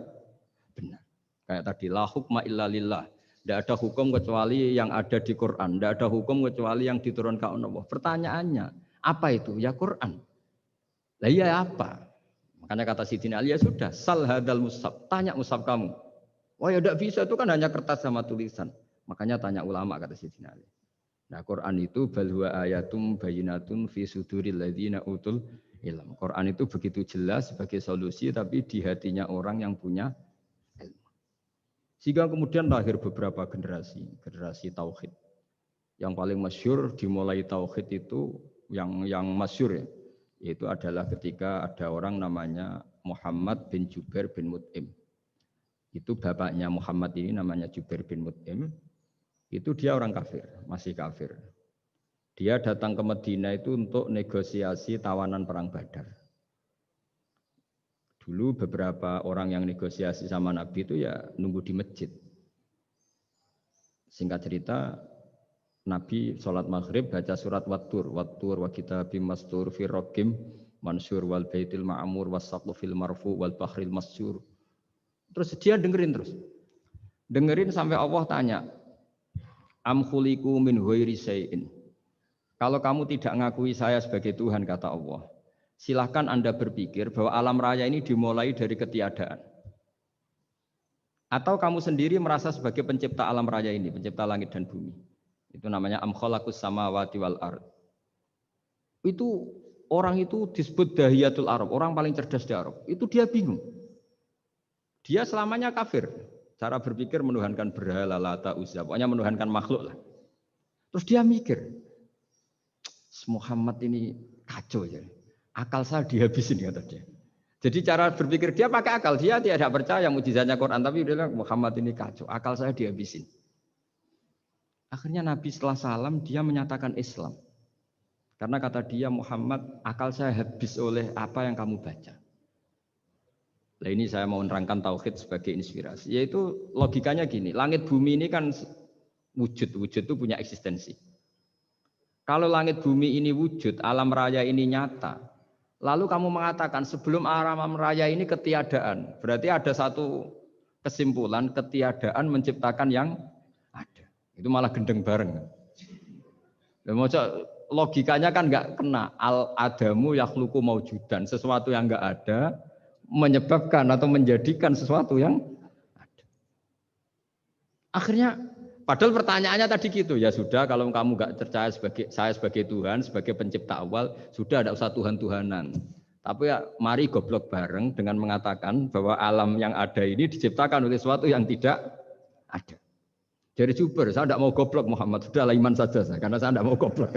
benar. Kayak tadi, la hukma illa lillah. Tidak ada hukum kecuali yang ada di Quran. Tidak ada hukum kecuali yang diturunkan Allah. Pertanyaannya, apa itu? Ya Quran. Lah iya apa? Makanya kata Sidina Ali, ya sudah, sal hadal mushaf. Tanya mushaf kamu. Oh ya tidak bisa, itu kan hanya kertas sama tulisan. Makanya tanya ulama, kata Sidina Ali. Nah Quran itu bal huwa ayatum bayinatun fi suduril ladzina utul ilm. Quran itu begitu jelas sebagai solusi tapi di hatinya orang yang punya ilmu. Sehingga kemudian lahir beberapa generasi tauhid. Yang paling masyhur dimulai tauhid itu yang masyhur ya, yaitu adalah ketika ada orang namanya Muhammad bin Jubair bin Mut'im. Itu bapaknya Muhammad ini namanya Jubair bin Mut'im. Itu dia orang kafir, masih kafir. Dia datang ke Madinah itu untuk negosiasi tawanan perang Badar. Dulu beberapa orang yang negosiasi sama Nabi itu ya nunggu di masjid. Singkat cerita, Nabi sholat maghrib baca surat Wattur wa kitabim mastur fi raqim mansur wal baitil ma'mur was-saqfu fil marfu wal bahril masyur. Terus dia dengerin sampai Allah tanya, am khuliqu min ghairi syai'in. Kalau kamu tidak ngakui saya sebagai Tuhan, kata Allah, silahkan Anda berpikir bahwa alam raya ini dimulai dari ketiadaan. Atau kamu sendiri merasa sebagai pencipta alam raya ini, pencipta langit dan bumi. Itu namanya am khalaqus samawati wal ard. Itu orang itu disebut dahiyatul Arab, orang paling cerdas di Arab. Itu dia bingung. Dia selamanya kafir. Cara berpikir menuhankan berhala, Lata, Uzza. Pokoknya menuhankan makhluk lah. Terus dia mikir, Muhammad ini kacau ya. Akal saya dihabisin, kata dia. Jadi cara berpikir dia pakai akal. Dia tidak percaya mukjizatnya Quran. Tapi dia bilang Muhammad ini kacau. Akal saya dihabisin. Akhirnya Nabi setelah salam dia menyatakan Islam. Karena kata dia Muhammad, akal saya habis oleh apa yang kamu baca. Nah ini saya mau menerangkan tauhid sebagai inspirasi. Yaitu logikanya gini, langit bumi ini kan wujud itu punya eksistensi. Kalau langit bumi ini wujud, alam raya ini nyata, lalu kamu mengatakan sebelum alam raya ini ketiadaan, berarti ada satu kesimpulan ketiadaan menciptakan yang ada. Itu malah gendeng bareng. Logikanya kan nggak kena, al-adamu yakhluqu maujudan, sesuatu yang nggak ada menyebabkan atau menjadikan sesuatu yang ada. Akhirnya, padahal pertanyaannya tadi gitu, ya sudah kalau kamu nggak percaya saya sebagai Tuhan, sebagai pencipta awal, sudah ada usah Tuhan-Tuhanan. Tapi ya mari goblok bareng dengan mengatakan bahwa alam yang ada ini diciptakan oleh sesuatu yang tidak ada. Jadi Jubair, saya tidak mau goblok Muhammad, sudah iman saja saya, karena saya tidak mau goblok.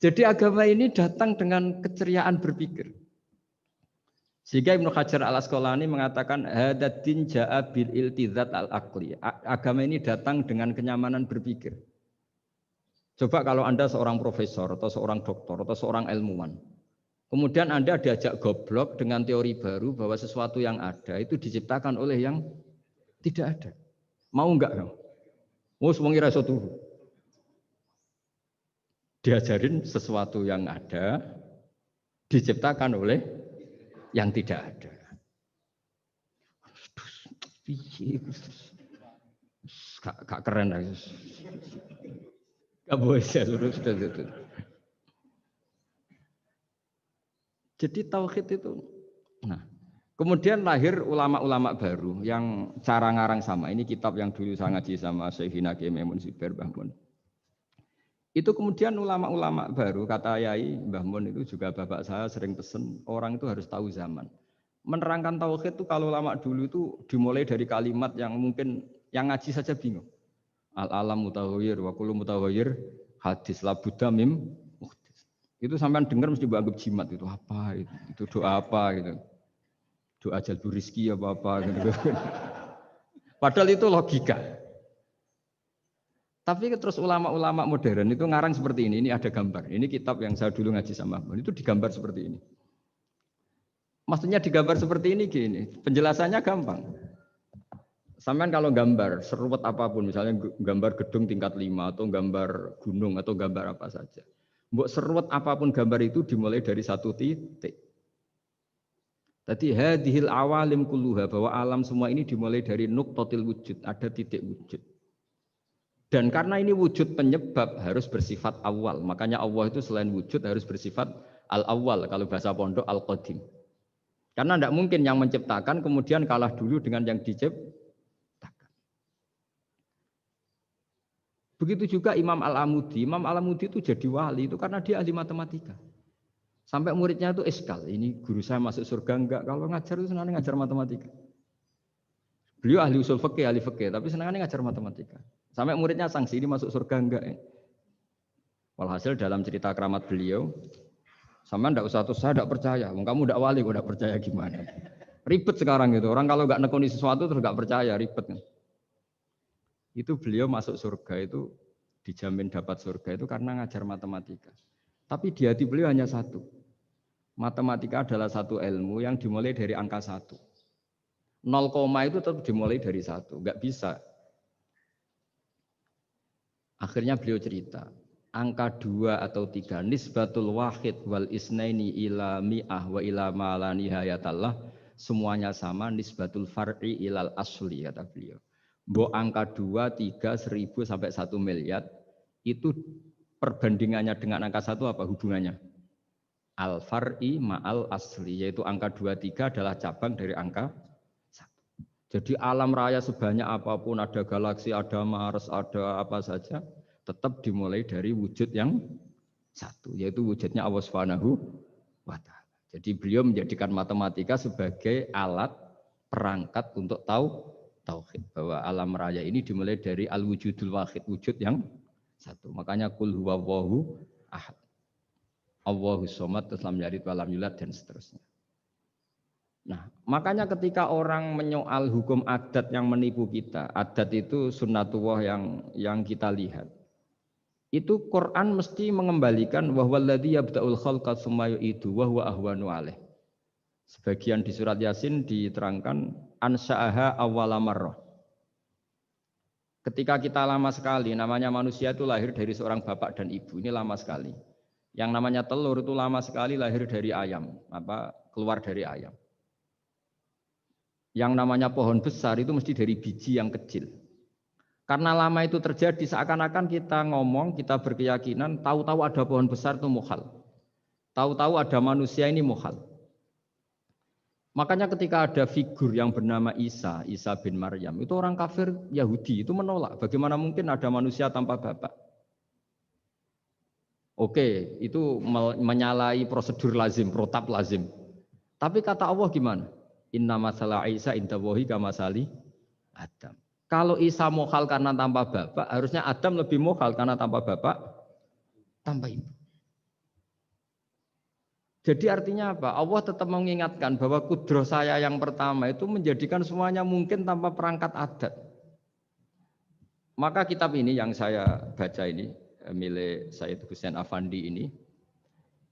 Jadi agama ini datang dengan keceriaan berpikir. Sehingga Ibnu Hajar al-Asqalani mengatakan hadatin ja'a bil iltizat al-aqli. Agama ini datang dengan kenyamanan berpikir. Coba kalau Anda seorang profesor atau seorang doktor atau seorang ilmuwan, kemudian Anda diajak goblok dengan teori baru bahwa sesuatu yang ada itu diciptakan oleh yang tidak ada. Mau enggak kamu? Wes wong ora iso turu. Diajarin sesuatu yang ada diciptakan oleh yang tidak ada. Gak keren lah. Gak boleh sudah. Jadi tauhid itu. Nah, kemudian lahir ulama-ulama baru yang cara ngarang sama. Ini kitab yang dulu saya ngaji sama Syekhina Kiai Maimun Siber Mbah Mun. Itu kemudian ulama-ulama baru, kata Yai Mbah Mun itu juga bapak saya sering pesen, orang itu harus tahu zaman. Menerangkan tauhid itu kalau ulama dulu itu dimulai dari kalimat yang mungkin yang ngaji saja bingung. Al-alam mutaghayyir wa kullu mutaghayyir hadis la budda mim muhdits. Itu sampean dengar mesti anggap jimat itu apa itu? Itu doa apa gitu. Doa jalbur rizki apa gitu. Padahal itu logika. Tapi terus ulama-ulama modern itu ngarang seperti ini. Ini ada gambar. Ini kitab yang saya dulu ngaji sama Mbak. Itu digambar seperti ini. Maksudnya digambar seperti ini gini. Penjelasannya gampang. Sampean kalau gambar seruat apapun, misalnya gambar gedung tingkat 5 atau gambar gunung atau gambar apa saja. Mbok seruat apapun gambar itu dimulai dari satu titik. Tadi hadhil awalim kulluha, bahwa alam semua ini dimulai dari nuqtatil wujud, ada titik wujud. Dan karena ini wujud penyebab harus bersifat awal. Makanya Allah itu selain wujud harus bersifat al-awwal. Kalau bahasa pondok al-qadim. Karena tidak mungkin yang menciptakan kemudian kalah dulu dengan yang diciptakan. Begitu juga Imam Al-Amudi. Imam Al-Amudi itu jadi wali itu karena dia ahli matematika. Sampai muridnya itu eskal. Ini guru saya masuk surga enggak? Kalau ngajar itu senang ngajar matematika. Beliau ahli usul fikih, ahli fikih. Tapi senangnya ngajar matematika. Sampai muridnya sanksi, ini masuk surga enggak ya? Walhasil dalam cerita keramat beliau, sama ndak usah tuh saya ndak percaya, kamu ndak wali kok ndak percaya gimana? Ribet sekarang gitu, orang kalau nggak nekuni sesuatu terus nggak percaya, ribet kan? Itu beliau masuk surga itu dijamin dapat surga itu karena ngajar matematika. Tapi di hati beliau hanya satu, matematika adalah satu ilmu yang dimulai dari angka 1. 0, itu tetap dimulai dari 1, nggak bisa. Akhirnya beliau cerita, angka 2 atau 3, nisbatul wahid wal isnaini ila mi'ah wa ila ma la nihayatallah, semuanya sama, nisbatul far'i ilal asli, kata beliau. Mbok angka 2, 3, 1000 sampai 1 miliar, itu perbandingannya dengan angka 1 apa hubungannya? Al far'i ma'al asli, yaitu angka 2, 3 adalah cabang dari angka 1. Jadi alam raya sebanyak apapun, ada galaksi, ada Mars, ada apa saja, tetap dimulai dari wujud yang 1, yaitu wujudnya Allah Subhanahu wa Ta'ala. Jadi beliau menjadikan matematika sebagai alat perangkat untuk tahu tauhid, bahwa alam raya ini dimulai dari al-wujudul wahid, wujud yang 1. Makanya kul huwallahu ahad, Allahus somad, lam yalid walam yulad, dan seterusnya. Nah, makanya ketika orang menyoal hukum adat yang menipu kita, adat itu sunnatullah yang kita lihat. Itu Quran mesti mengembalikan wahwaladzi yabda'ul khalqa tsumma yu'idu wa huwa ahwanu alaih. Sebagian di surat Yasin diterangkan ansha'aha awwala marrah. Ketika kita lama sekali, namanya manusia itu lahir dari seorang bapak dan ibu, ini lama sekali. Yang namanya telur itu lama sekali lahir dari ayam, keluar dari ayam. Yang namanya pohon besar itu mesti dari biji yang kecil. Karena lama itu terjadi, seakan-akan kita ngomong, kita berkeyakinan, tahu-tahu ada pohon besar itu muhal. Tahu-tahu ada manusia ini muhal. Makanya ketika ada figur yang bernama Isa bin Maryam, itu orang kafir Yahudi itu menolak. Bagaimana mungkin ada manusia tanpa bapak? Oke, itu menyalahi prosedur lazim, protap lazim. Tapi kata Allah gimana? Inna masalah Isa indawahi kamasali Adam. Kalau Isa mohal karena tanpa bapak, harusnya Adam lebih mohal karena tanpa bapak, tanpa ibu. Jadi artinya apa? Allah tetap mengingatkan bahwa kudroh saya yang pertama itu menjadikan semuanya mungkin tanpa perangkat adat. Maka kitab ini yang saya baca ini, milik Said Husain Afandi ini,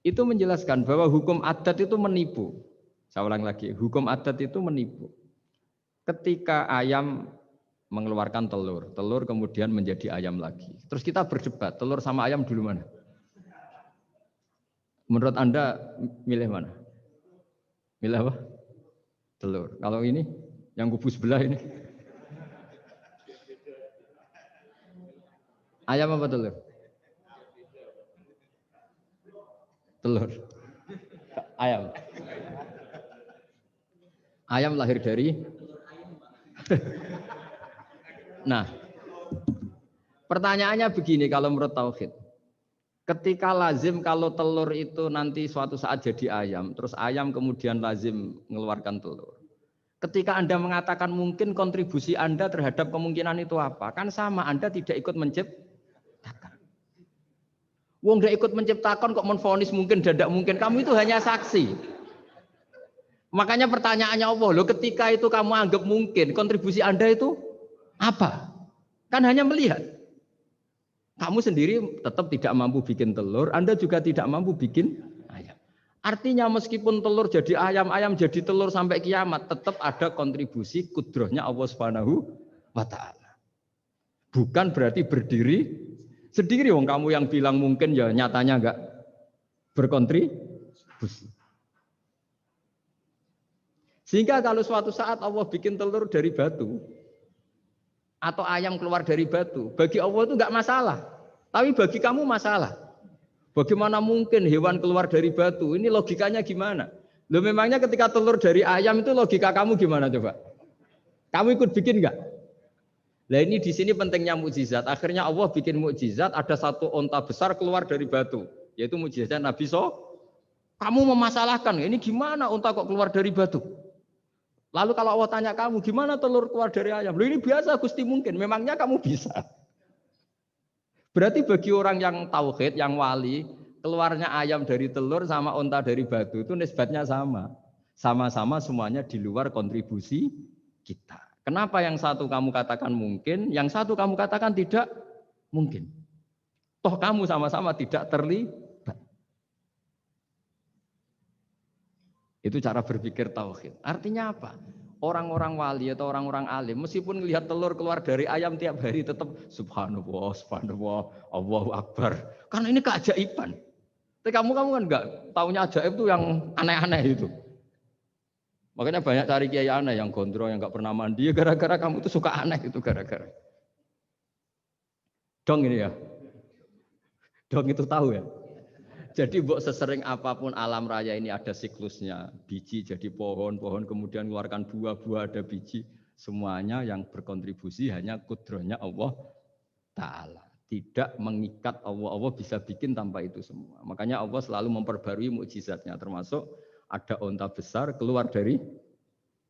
itu menjelaskan bahwa hukum adat itu menipu. Saya ulang lagi, hukum adat itu menipu. Ketika ayam mengeluarkan telur, telur kemudian menjadi ayam lagi. Terus kita berdebat, telur sama ayam dulu mana? Menurut Anda milih mana? Milih apa? Telur. Kalau ini, yang kubu sebelah ini. Ayam apa telur? Telur. Ayam. Ayam lahir dari. Nah, pertanyaannya begini kalau menurut tauhid. Ketika lazim kalau telur itu nanti suatu saat jadi ayam, terus ayam kemudian lazim mengeluarkan telur. Ketika Anda mengatakan mungkin kontribusi Anda terhadap kemungkinan itu apa? Kan sama, Anda tidak ikut menciptakan. Wong tidak ikut menciptakan kok menvonis mungkin dan tidak mungkin. Kamu itu hanya saksi. Makanya pertanyaannya Allah, loh ketika itu kamu anggap mungkin, kontribusi Anda itu apa? Kan hanya melihat. Kamu sendiri tetap tidak mampu bikin telur, Anda juga tidak mampu bikin ayam. Artinya meskipun telur jadi ayam, ayam jadi telur sampai kiamat, tetap ada kontribusi kudrohnya Allah Subhanahu wa Ta'ala. Bukan berarti berdiri sendiri, wong kamu yang bilang mungkin ya nyatanya enggak berkontribusi. Sehingga kalau suatu saat Allah bikin telur dari batu atau ayam keluar dari batu, bagi Allah itu enggak masalah. Tapi bagi kamu masalah. Bagaimana mungkin hewan keluar dari batu? Ini logikanya gimana? Loh memangnya ketika telur dari ayam itu logika kamu gimana coba? Kamu ikut bikin enggak? Nah ini di sini pentingnya mukjizat. Akhirnya Allah bikin mukjizat, ada satu onta besar keluar dari batu, yaitu mukjizat Nabi Kamu memasalahkan, ini gimana onta kok keluar dari batu? Lalu kalau Allah tanya kamu, gimana telur keluar dari ayam? Loh ini biasa Gusti mungkin, memangnya kamu bisa. Berarti bagi orang yang tauhid, yang wali, keluarnya ayam dari telur sama onta dari batu itu nisbatnya sama. Sama-sama semuanya di luar kontribusi kita. Kenapa yang satu kamu katakan mungkin, yang satu kamu katakan tidak mungkin? Toh kamu sama-sama tidak terlibat. Itu cara berpikir tauhid. Artinya apa? Orang-orang wali atau orang-orang alim, meskipun melihat telur keluar dari ayam tiap hari, tetap subhanallah, subhanallah, Allahu Akbar. Karena ini keajaiban. Tapi kamu kan enggak taunya ajaib itu yang aneh-aneh itu. Makanya banyak cari kiai aneh yang gondrong, yang enggak pernah mandi, gara-gara kamu itu suka aneh itu gara-gara. Dong ini ya. Dong itu tahu ya. Jadi mbok sesering apapun alam raya ini ada siklusnya. Biji jadi pohon, pohon kemudian mengeluarkan buah, buah ada biji. Semuanya yang berkontribusi hanya kudrohnya Allah Ta'ala. Tidak mengikat Allah. Allah bisa bikin tanpa itu semua. Makanya Allah selalu memperbarui mukjizatnya. Termasuk ada onta besar keluar dari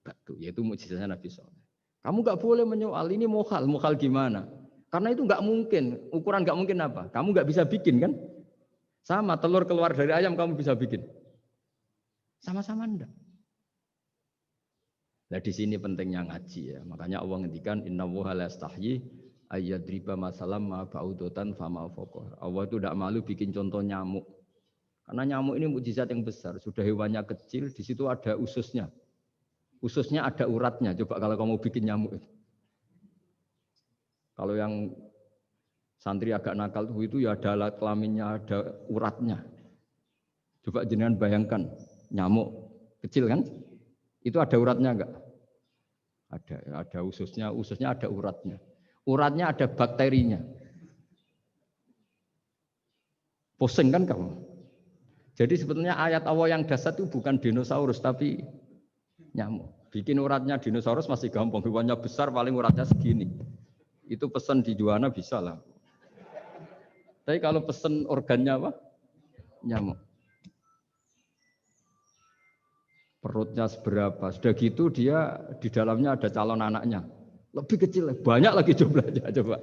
batu. Yaitu mukjizatnya Nabi Saleh. Kamu nggak boleh menyoal ini mukhal. Mukhal gimana? Karena itu nggak mungkin. Ukuran nggak mungkin apa? Kamu nggak bisa bikin kan? Sama, telur keluar dari ayam kamu bisa bikin. Sama-sama enggak. Nah di sini pentingnya ngaji ya. Makanya Allah ngendikan innallaha la yastahyi ayyadriba masalam ma ba'udatan fama fawqah. Allah itu tidak malu bikin contoh nyamuk. Karena nyamuk ini mukjizat yang besar. Sudah hewannya kecil, di situ ada ususnya. Ususnya ada uratnya. Coba kalau kamu bikin nyamuk itu. Kalau yang santri agak nakal itu ya ada alat kelaminnya, ada uratnya. Coba jenengan bayangkan, nyamuk kecil kan? Itu ada uratnya enggak? Ada ususnya ada uratnya. Uratnya ada bakterinya. Pusing kan kamu? Jadi sebetulnya ayat Allah yang dasar itu bukan dinosaurus tapi nyamuk. Bikin uratnya dinosaurus masih gampang, hewannya besar paling uratnya segini. Itu pesan di Juwana bisa lah. Tapi kalau pesen organnya apa? Nyamuk. Perutnya seberapa? Sudah gitu dia di dalamnya ada calon anaknya. Lebih kecil, banyak lagi jumlahnya. Coba.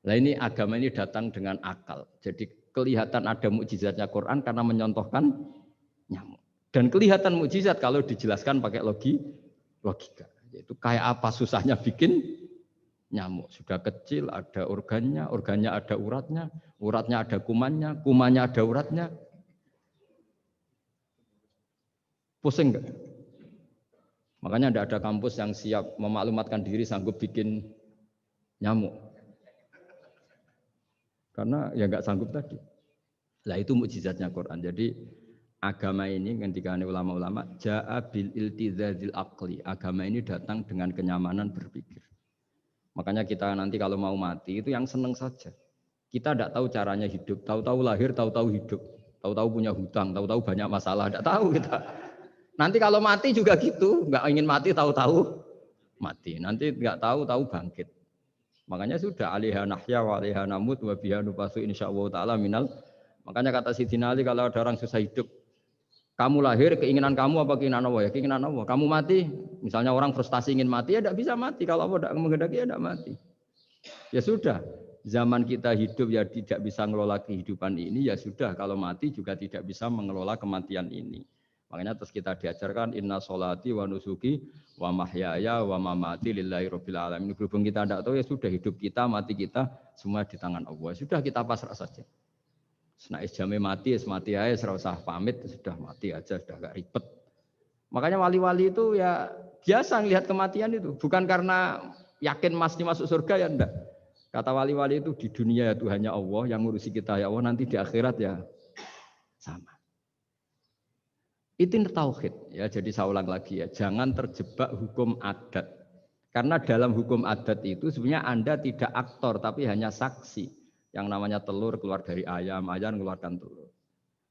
Nah ini agama ini datang dengan akal. Jadi kelihatan ada mukjizatnya Quran karena menyontohkan nyamuk. Dan kelihatan mukjizat kalau dijelaskan pakai logika. Yaitu kayak apa susahnya bikin nyamuk. Sudah kecil, ada organnya, organnya ada uratnya, uratnya ada kumannya, kumannya ada uratnya. Pusing enggak? Makanya tidak ada kampus yang siap memaklumatkan diri sanggup bikin nyamuk. Karena ya enggak sanggup tadi. Lah itu mukjizatnya Quran. Jadi agama ini ketika ulama-ulama ja'a bil iltizazil aqli. Agama ini datang dengan kenyamanan berpikir. Makanya kita nanti kalau mau mati itu yang seneng saja. Kita tidak tahu caranya hidup, tahu-tahu lahir, tahu-tahu hidup, tahu-tahu punya hutang, tahu-tahu banyak masalah, tidak tahu kita. Nanti kalau mati juga gitu, nggak ingin mati tahu-tahu mati. Nanti nggak tahu-tahu bangkit. Makanya sudah alaiha nahya wa alaiha namut wa biha nubasu insyaallah taala minal. Makanya kata Sidina Ali kalau ada orang susah hidup, kamu lahir keinginan kamu apa keinginan Allah? Ya keinginan Allah. Kamu mati, misalnya orang frustasi ingin mati ya tidak bisa mati. Kalau Allah tidak menghendaki ya tidak mati. Ya sudah, zaman kita hidup ya tidak bisa mengelola kehidupan ini ya sudah. Kalau mati juga tidak bisa mengelola kematian ini. Makanya terus kita diajarkan inna sholati wa nusuki wa mahyaya wa mamati lillahi rabbil alamin. Berhubung kita tidak tahu ya sudah hidup kita, mati kita semua di tangan Allah. Sudah kita pasrah saja. Nah, jamnya mati, mati aja, serah usah pamit, sudah mati aja, sudah gak ribet. Makanya wali-wali itu ya biasa ngelihat kematian itu, bukan karena yakin pasti masuk surga ya enggak. Kata wali-wali itu di dunia ya Tuhannya Allah, yang ngurusi kita ya Allah, nanti di akhirat ya sama. Itu tauhid ya. Jadi saya ulang lagi ya, jangan terjebak hukum adat. Karena dalam hukum adat itu sebenarnya Anda tidak aktor tapi hanya saksi. Yang namanya telur keluar dari ayam, ayam mengeluarkan telur.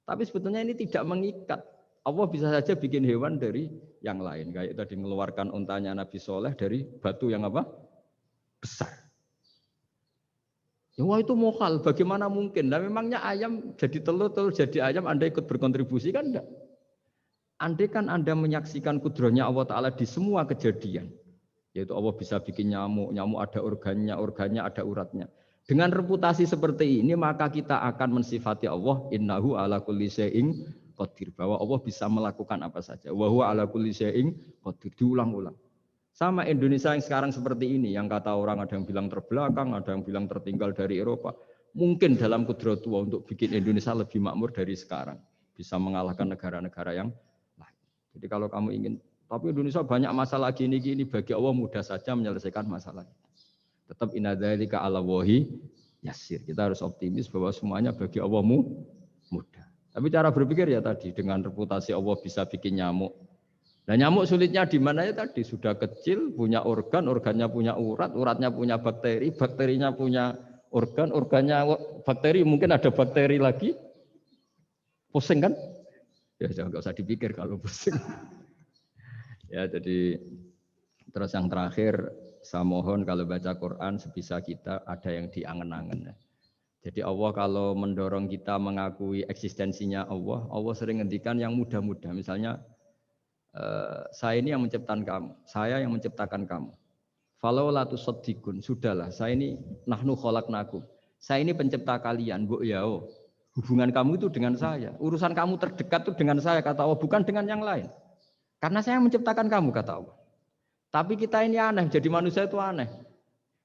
Tapi sebetulnya ini tidak mengikat. Allah bisa saja bikin hewan dari yang lain. Kayak tadi mengeluarkan untanya Nabi Soleh dari batu yang apa? Besar. Ya, wah itu mokal, bagaimana mungkin? Nah memangnya ayam jadi telur, telur jadi ayam, Anda ikut berkontribusi kan enggak? Andai kan Anda menyaksikan kudrohnya Allah Ta'ala di semua kejadian, yaitu Allah bisa bikin nyamuk, nyamuk ada organnya, organnya ada uratnya. Dengan reputasi seperti ini, maka kita akan mensifati Allah, innahu ala kulli syai'in qadir, bahwa Allah bisa melakukan apa saja. Wa huwa ala kulli syai'in qadir, diulang-ulang. Sama Indonesia yang sekarang seperti ini, yang kata orang ada yang bilang terbelakang, ada yang bilang tertinggal dari Eropa. Mungkin dalam kudrat tua untuk bikin Indonesia lebih makmur dari sekarang. Bisa mengalahkan negara-negara yang lain. Jadi kalau kamu ingin, tapi Indonesia banyak masalah gini-gini, bagi Allah mudah saja menyelesaikan masalah. Tetap inna dzalika 'ala Allahi yasir. Kita harus optimis bahwa semuanya bagi Allah mudah. Tapi cara berpikir ya tadi, dengan reputasi Allah bisa bikin nyamuk. Nah nyamuk sulitnya di mana ya tadi, sudah kecil, punya organ, organnya punya urat, uratnya punya bakteri, bakterinya punya organ, organnya bakteri, mungkin ada bakteri lagi. Pusing kan? Ya jangan usah dipikir kalau pusing. Ya jadi terus yang terakhir, saya mohon kalau baca Quran sebisa kita ada yang diangen-angen. Jadi Allah kalau mendorong kita mengakui eksistensinya Allah, Allah sering ngendikan yang mudah-mudah. Misalnya saya ini yang menciptakan kamu, saya yang menciptakan kamu. Falau la tusaddiqun, sudahlah, saya ini nahnu khalaqnakum. Saya ini pencipta kalian, Bu ya. Hubungan kamu itu dengan saya. Urusan kamu terdekat itu dengan saya kata Allah, bukan dengan yang lain. Karena saya menciptakan kamu kata Allah. Tapi kita ini aneh, jadi manusia itu aneh.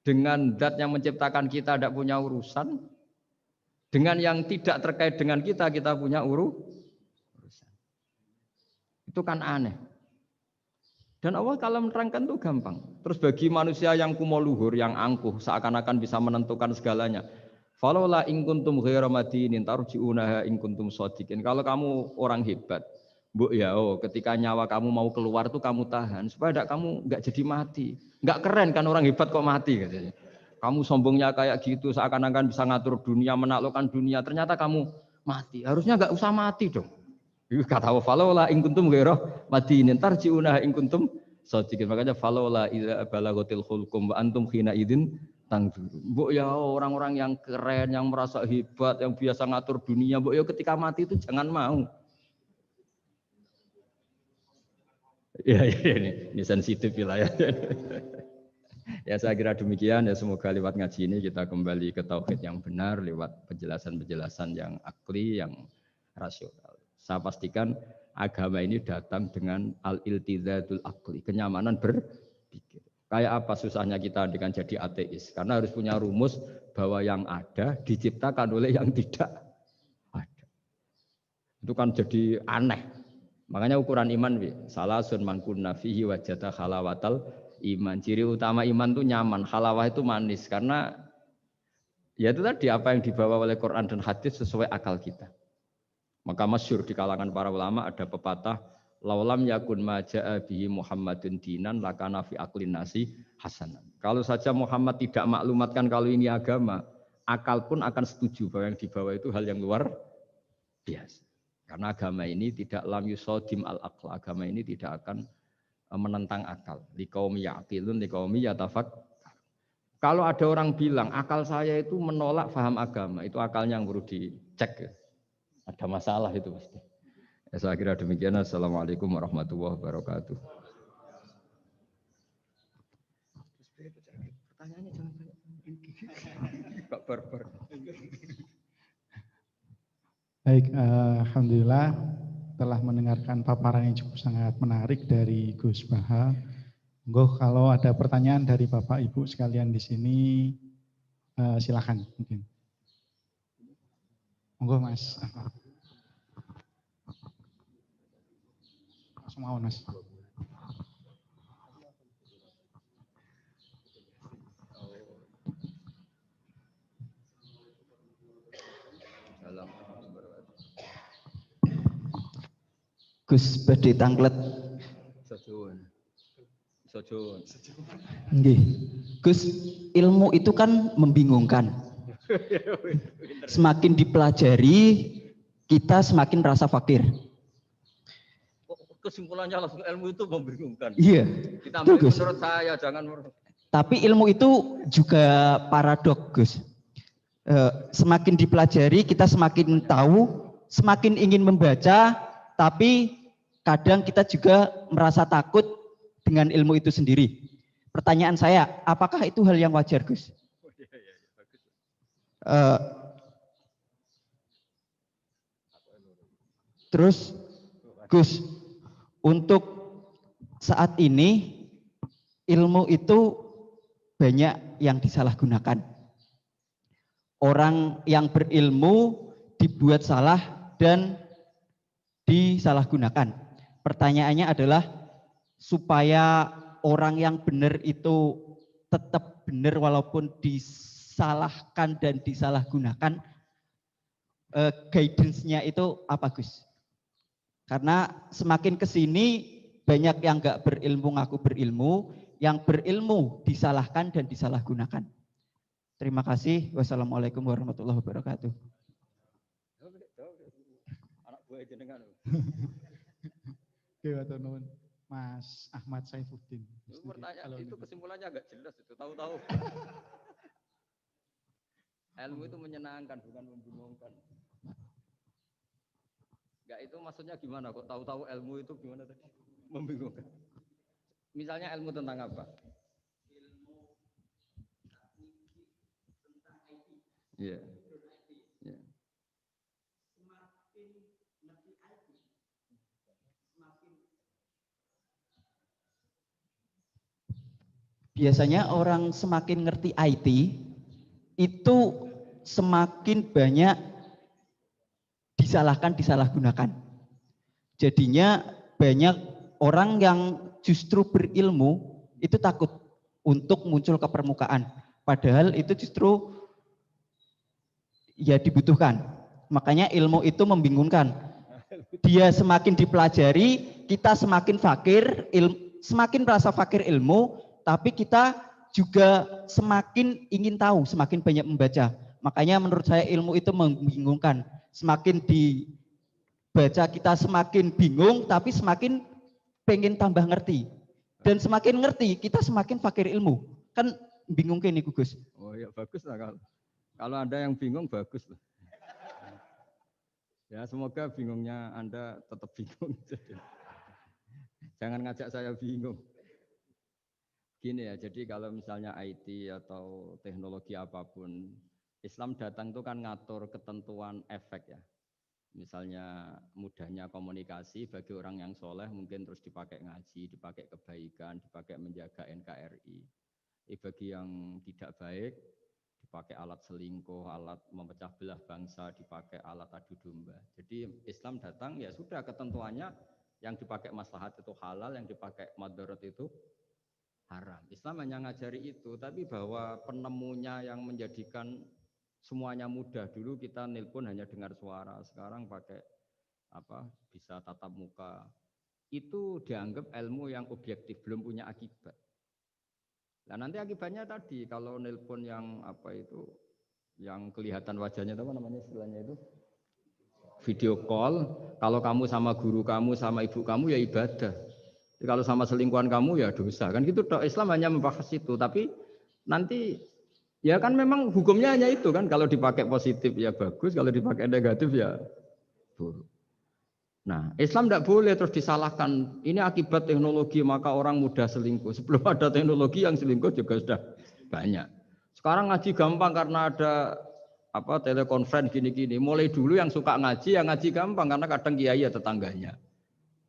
Dengan zat yang menciptakan kita tidak punya urusan, dengan yang tidak terkait dengan kita punya urusan. Itu kan aneh. Dan Allah kalau menerangkan itu gampang. Terus bagi manusia yang kumoluhur, yang angkuh, seakan-akan bisa menentukan segalanya. Falaula in kuntum ghairu madinin tarji'unaha in kuntum shadiqin. Kalau kamu orang hebat, Bu ya, ketika nyawa kamu mau keluar tuh kamu tahan supaya kamu enggak jadi mati. Enggak keren kan orang hebat kok mati katanya. Kamu sombongnya kayak gitu seakan-akan bisa ngatur dunia, menaklukkan dunia, ternyata kamu mati. Harusnya enggak usah mati dong. Kata Allah falaula in kuntum ghairu madinin tarji'unaha in kuntum shadiqin. Makanya falaula idza balaghatil khulqum wa antum khina idzin tangzuru. Mbok ya orang-orang yang keren, yang merasa hebat, yang biasa ngatur dunia, mbok ya ketika mati itu jangan mau. Ya, ini sensitif wilayah. Ya saya kira demikian ya, semoga lewat ngaji ini kita kembali ke tauhid yang benar lewat penjelasan-penjelasan yang akli, yang rasional. Saya pastikan agama ini datang dengan al-iltizatul akli, kenyamanan berpikir. Kayak apa susahnya kita dengan jadi ateis? Karena harus punya rumus bahwa yang ada diciptakan oleh yang tidak ada. Itu kan jadi aneh. Makanya ukuran iman, salasun mangkunna fihi wajata halawatal iman. Ciri utama iman itu nyaman, halawah itu manis. Karena ya itu tadi apa yang dibawa oleh Quran dan hadis sesuai akal kita. Maka masyhur di kalangan para ulama ada pepatah, laulam yakun maja'a bihi Muhammadun dinan lakana fi aqlin nasi hasanan. Kalau saja Muhammad tidak maklumatkan kalau ini agama, akal pun akan setuju bahwa yang dibawa itu hal yang luar biasa. Karena agama ini tidak lam yusodim al-aql. Agama ini tidak akan menentang akal. Liqaumi ya'qilun, liqaumi yatafak. Kalau ada orang bilang akal saya itu menolak faham agama, itu akalnya yang perlu dicek. Ada masalah itu pasti. Ya, saya kira demikian. Assalamualaikum warahmatullahi wabarakatuh. Pertanyaannya jangan Pak Barbar. Baik, alhamdulillah telah mendengarkan paparan yang cukup sangat menarik dari Gus Baha. Monggo kalau ada pertanyaan dari Bapak Ibu sekalian di sini, silakan mungkin. Monggo Mas. Langsung mau Mas. Gus badhe tanglet. Sojoon. Nggih. Gus, ilmu itu kan membingungkan. Semakin dipelajari, kita semakin merasa fakir. Kesimpulannya langsung ilmu itu membingungkan. Iya. Kita ambil menurut saya, jangan. Tapi ilmu itu juga paradok, Gus. Semakin dipelajari, kita semakin tahu, semakin ingin membaca, tapi kadang kita juga merasa takut dengan ilmu itu sendiri. Pertanyaan saya, apakah itu hal yang wajar, Gus? Terus, Gus, untuk saat ini ilmu itu banyak yang disalahgunakan. Orang yang berilmu dibuat salah dan disalahgunakan. Pertanyaannya adalah supaya orang yang benar itu tetap benar walaupun disalahkan dan disalahgunakan, guidance-nya itu apa, Gus? Karena semakin kesini banyak yang nggak berilmu ngaku berilmu, yang berilmu disalahkan dan disalahgunakan. Terima kasih. Wassalamualaikum warahmatullahi wabarakatuh. Anak buah jenengan. Oke, Bapak Nuwun. Mas Ahmad Saifuddin. Pertanyaan itu kesimpulannya agak jelas itu, tahu-tahu. Ilmu itu menyenangkan, bukan membingungkan. Enggak, itu maksudnya gimana kok tahu-tahu ilmu itu gimana tadi? Membingungkan. Misalnya ilmu tentang apa? Iya. Yeah. Yeah. Biasanya orang semakin ngerti IT itu semakin banyak disalahkan, disalahgunakan. Jadinya banyak orang yang justru berilmu itu takut untuk muncul ke permukaan. Padahal itu justru ya dibutuhkan. Makanya ilmu itu membingungkan. Dia semakin dipelajari, kita semakin fakir, semakin merasa fakir ilmu, tapi kita juga semakin ingin tahu, semakin banyak membaca. Makanya menurut saya ilmu itu membingungkan. Semakin dibaca kita semakin bingung, tapi semakin pengen tambah ngerti. Dan semakin ngerti, kita semakin fakir ilmu. Kan bingung kan nih, Gus? Oh ya bagus lah kalau ada yang bingung bagus lah. Ya semoga bingungnya Anda tetap bingung. Jangan ngajak saya bingung. Gini ya, jadi kalau misalnya IT atau teknologi apapun, Islam datang itu kan ngatur ketentuan efek ya. Misalnya mudahnya komunikasi bagi orang yang soleh mungkin terus dipakai ngaji, dipakai kebaikan, dipakai menjaga NKRI. Bagi yang tidak baik dipakai alat selingkuh, alat memecah belah bangsa, dipakai alat adu domba. Jadi Islam datang ya sudah ketentuannya yang dipakai maslahat itu halal, yang dipakai madarat itu haram. Islam hanya ngajari itu, tapi bahwa penemunya yang menjadikan semuanya mudah. Dulu kita nelpon hanya dengar suara, sekarang pakai bisa tatap muka. Itu dianggap ilmu yang objektif, belum punya akibat. Nah nanti akibatnya tadi kalau nelpon yang yang kelihatan wajahnya apa namanya istilahnya itu video call. Kalau kamu sama guru kamu sama ibu kamu ya ibadah. Jadi kalau sama selingkuhan kamu ya dosa. Kan gitu toh, Islam hanya membahas itu. Tapi nanti ya kan memang hukumnya hanya itu kan. Kalau dipakai positif ya bagus, kalau dipakai negatif ya buruk. Nah, Islam tidak boleh terus disalahkan. Ini akibat teknologi maka orang mudah selingkuh. Sebelum ada teknologi yang selingkuh juga sudah banyak. Sekarang ngaji gampang karena ada telekonferensi gini-gini. Mulai dulu yang suka ngaji, yang ngaji gampang karena kadang kiai ya tetangganya.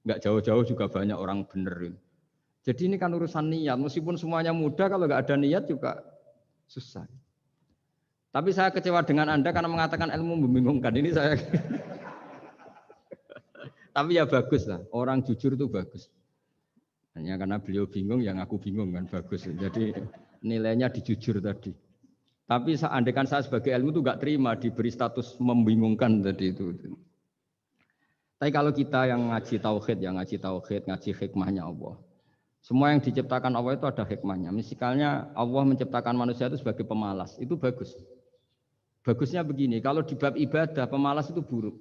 Enggak jauh-jauh juga banyak orang bener. Jadi ini kan urusan niat. Meskipun semuanya mudah, kalau nggak ada niat juga susah. Tapi saya kecewa dengan Anda karena mengatakan ilmu membingungkan. Ini saya. Tapi ya bagus lah. Orang jujur itu bagus. Hanya karena beliau bingung, yang aku bingung kan bagus. Jadi nilainya dijujur tadi. Tapi andaikan saya sebagai ilmu itu nggak terima diberi status membingungkan tadi itu. Tapi kalau kita yang ngaji tauhid, ngaji hikmahnya Allah. Semua yang diciptakan Allah itu ada hikmahnya. Misalnya Allah menciptakan manusia itu sebagai pemalas, itu bagus. Bagusnya begini, kalau di bab ibadah pemalas itu buruk.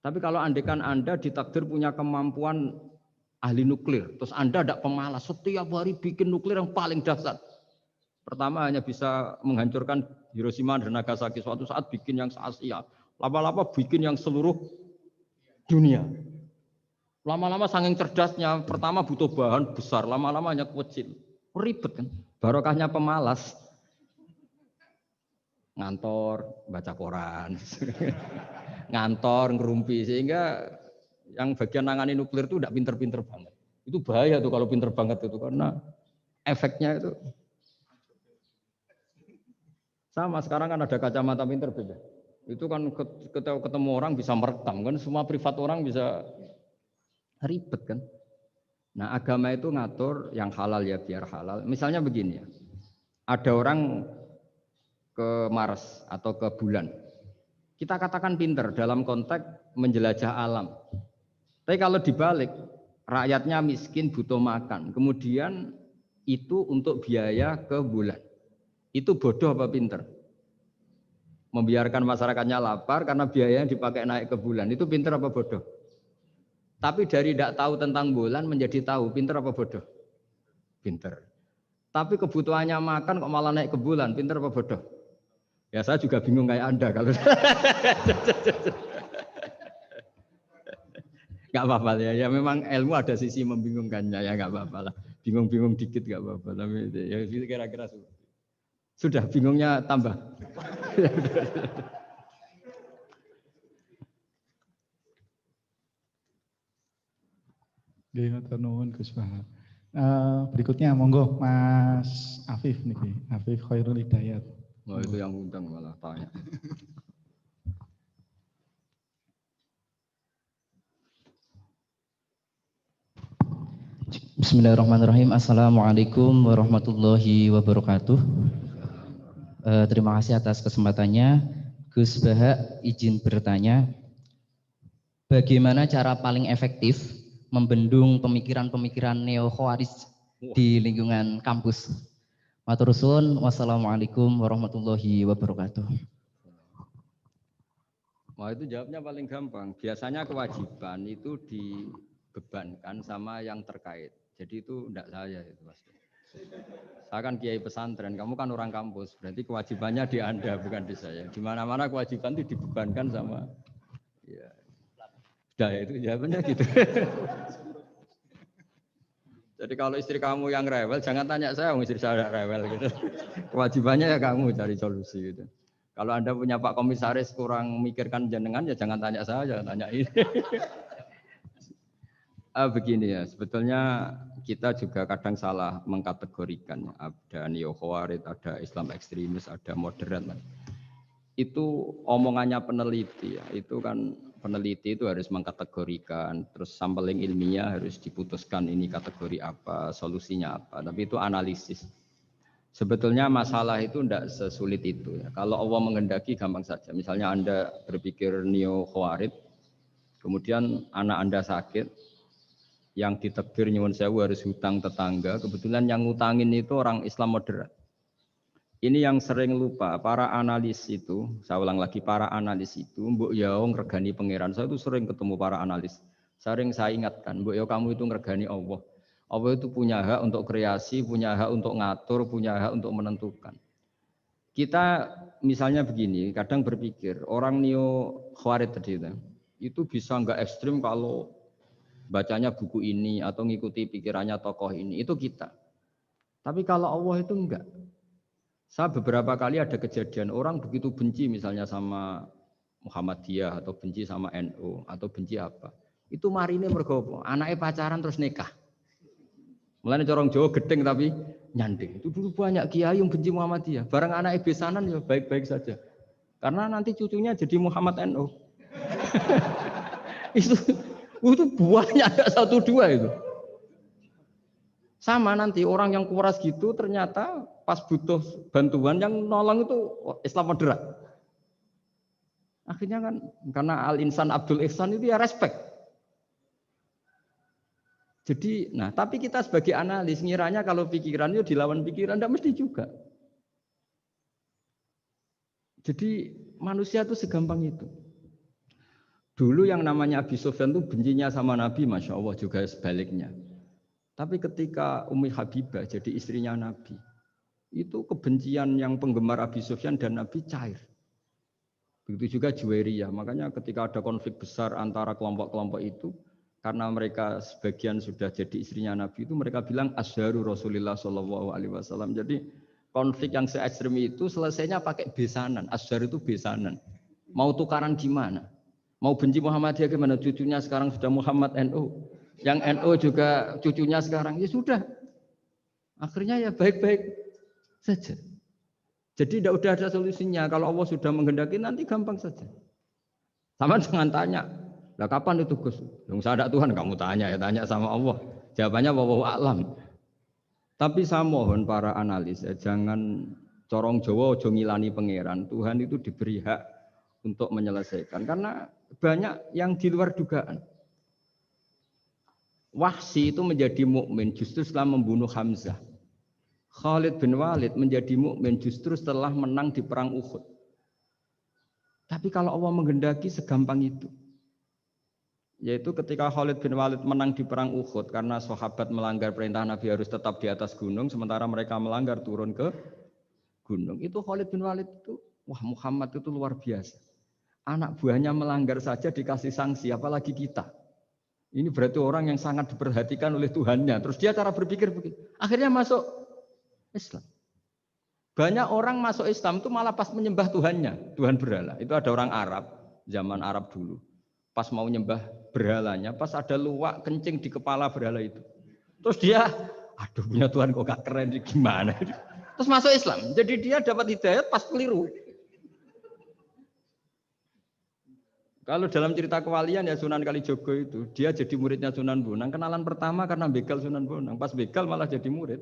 Tapi kalau andaikan Anda ditakdir punya kemampuan ahli nuklir, terus Anda tidak pemalas, setiap hari bikin nuklir yang paling dahsyat. Pertama hanya bisa menghancurkan Hiroshima dan Nagasaki, suatu saat bikin yang se-Asia. Lama-lama bikin yang seluruh dunia. Lama-lama saking cerdasnya, pertama butuh bahan besar, lama-lama hanya kecil. Ribet kan? Barokahnya pemalas. Ngantor, baca koran. Ngantor, ngerumpi. Sehingga yang bagian nangani nuklir itu tidak pinter-pinter banget. Itu bahaya tuh kalau pinter banget itu, karena efeknya itu. Sama, sekarang kan ada kacamata pinter beda. Itu kan ketemu orang bisa merekam kan, semua privat orang bisa ribet kan. Nah agama itu ngatur yang halal ya biar halal. Misalnya begini ya, ada orang ke Mars atau ke bulan. Kita katakan pinter dalam konteks menjelajah alam. Tapi kalau dibalik, rakyatnya miskin butuh makan. Kemudian itu untuk biaya ke bulan. Itu bodoh apa pinter? Membiarkan masyarakatnya lapar karena biayanya dipakai naik ke bulan. Itu pinter apa bodoh? Tapi dari tidak tahu tentang bulan menjadi tahu, pinter apa bodoh? Pinter. Tapi kebutuhannya makan kok malah naik ke bulan, pinter apa bodoh? Ya saya juga bingung kayak Anda kalau. Gak apa-apa ya. Ya memang ilmu ada sisi membingungkannya ya, gak apa-apa lah. Bingung-bingung dikit gak apa-apa. Tapi ya kira-kira sudah bingungnya tambah. Berikutnya monggo Mas Afif nih, Afif Khairul Hidayat. Oh itu yang undang malah tanya. Bismillahirrahmanirrahim. Assalamualaikum warahmatullahi wabarakatuh. Terima kasih atas kesempatannya. Gus Baha izin bertanya, bagaimana cara paling efektif membendung pemikiran-pemikiran neo-khawarij di lingkungan kampus? Matur suwun. Wassalamualaikum warahmatullahi wabarakatuh. Wah itu jawabnya paling gampang. Biasanya kewajiban itu dibebankan sama yang terkait. Jadi itu enggak saya itu pasti. Saya kan kiai pesantren, kamu kan orang kampus, berarti kewajibannya di Anda bukan di saya. Di mana-mana kewajiban itu dibebankan sama. Ya. Sudah ya itu jawabannya gitu. Jadi kalau istri kamu yang rewel, jangan tanya saya, istri saya rewel gitu. Kewajibannya ya kamu cari solusi gitu. Kalau Anda punya Pak Komisaris kurang memikirkan jenengan, ya jangan tanya saya, tanya ini. Begini ya, sebetulnya kita juga kadang salah mengkategorikan. Ada neo-khawarij, ada Islam ekstremis, ada moderat. Itu omongannya peneliti ya. Itu kan peneliti itu harus mengkategorikan, terus sampling ilmiah harus diputuskan ini kategori apa, solusinya apa. Tapi itu analisis. Sebetulnya masalah itu tidak sesulit itu ya. Kalau Allah menghendaki gampang saja. Misalnya Anda berpikir neo-khawarij, kemudian anak Anda sakit, yang ditakdir nyuwun sewu harus hutang tetangga, kebetulan yang ngutangin itu orang Islam moderat. Ini yang sering lupa, para analis itu, saya ulang lagi, para analis itu, mbok ya ngregani pangeran. Saya itu sering ketemu para analis. Sering saya ingatkan, mbok ya kamu itu ngregani Allah. Allah itu punya hak untuk kreasi, punya hak untuk ngatur, punya hak untuk menentukan. Kita misalnya begini, kadang berpikir, orang neo-khawarij tadi itu bisa enggak ekstrim kalau bacanya buku ini atau ngikuti pikirannya tokoh ini, itu kita. Tapi kalau Allah itu enggak. Saya beberapa kali ada kejadian orang begitu benci misalnya sama Muhammadiyah atau benci sama NU atau benci apa. Itu marine mergo anaknya pacaran terus nikah. Mulane corong Jawa gedeng tapi nyanding. Itu dulu banyak kiai yang benci Muhammadiyah. Barang anaknya besanan ya baik-baik saja. Karena nanti cucunya jadi Muhammad NU. itu banyak, ada 1-2 itu. Sama nanti orang yang kuras gitu ternyata pas butuh bantuan yang nolong itu Islam moderat. Akhirnya kan karena Al-Insan Abdul Ihsan itu ya respect. Jadi, nah tapi kita sebagai analis ngiranya kalau pikiran itu dilawan pikiran, tidak mesti juga. Jadi manusia itu segampang itu. Dulu yang namanya Abi Sufyan itu bencinya sama Nabi, Masya Allah juga sebaliknya. Tapi ketika Ummi Habibah jadi istrinya Nabi, itu kebencian yang penggemar Abi Sufyan dan Nabi cair. Begitu juga Juwairiyah. Makanya ketika ada konflik besar antara kelompok-kelompok itu, karena mereka sebagian sudah jadi istrinya Nabi itu, mereka bilang asharu Rasulullah SAW. Jadi konflik yang se-ekstrem itu selesainya pakai besanan. Ashar itu besanan. Mau tukaran gimana? Mau benci Muhammadiyah gimana? Cucunya sekarang sudah Muhammad NU. Yang NU juga cucunya sekarang. Ya sudah. Akhirnya ya baik-baik saja. Jadi tidak ada solusinya. Kalau Allah sudah menghendaki nanti gampang saja. Sama jangan tanya. Lah kapan itu Gus? Dong saya ada Tuhan kamu tanya ya, tanya sama Allah. Jawabannya wallahu a'lam. Tapi saya mohon para analis ya, jangan corong Jawa ojo ngilani pangeran. Tuhan itu diberi hak untuk menyelesaikan karena banyak yang di luar dugaan. Wahsy itu menjadi mukmin justru setelah membunuh Hamzah. Khalid bin Walid menjadi mukmin justru setelah menang di perang Uhud. Tapi kalau Allah menghendaki segampang itu. Yaitu ketika Khalid bin Walid menang di perang Uhud karena sahabat melanggar perintah Nabi harus tetap di atas gunung sementara mereka melanggar turun ke gunung. Itu Khalid bin Walid itu, wah Muhammad itu luar biasa. Anak buahnya melanggar saja dikasih sanksi, apalagi kita. Ini berarti orang yang sangat diperhatikan oleh Tuhannya. Terus dia cara berpikir begitu. Akhirnya masuk Islam. Banyak orang masuk Islam itu malah pas menyembah Tuhannya, Tuhan berhala. Itu ada orang Arab, zaman Arab dulu. Pas mau nyembah berhalanya, pas ada luwak kencing di kepala berhala itu. Terus dia, aduh punya Tuhan kok gak keren, gimana? Terus masuk Islam. Jadi dia dapat hidayat pas keliru. Kalau dalam cerita kewalian ya Sunan Kalijogo itu, dia jadi muridnya Sunan Bonang. Kenalan pertama karena begal Sunan Bonang. Pas begal malah jadi murid.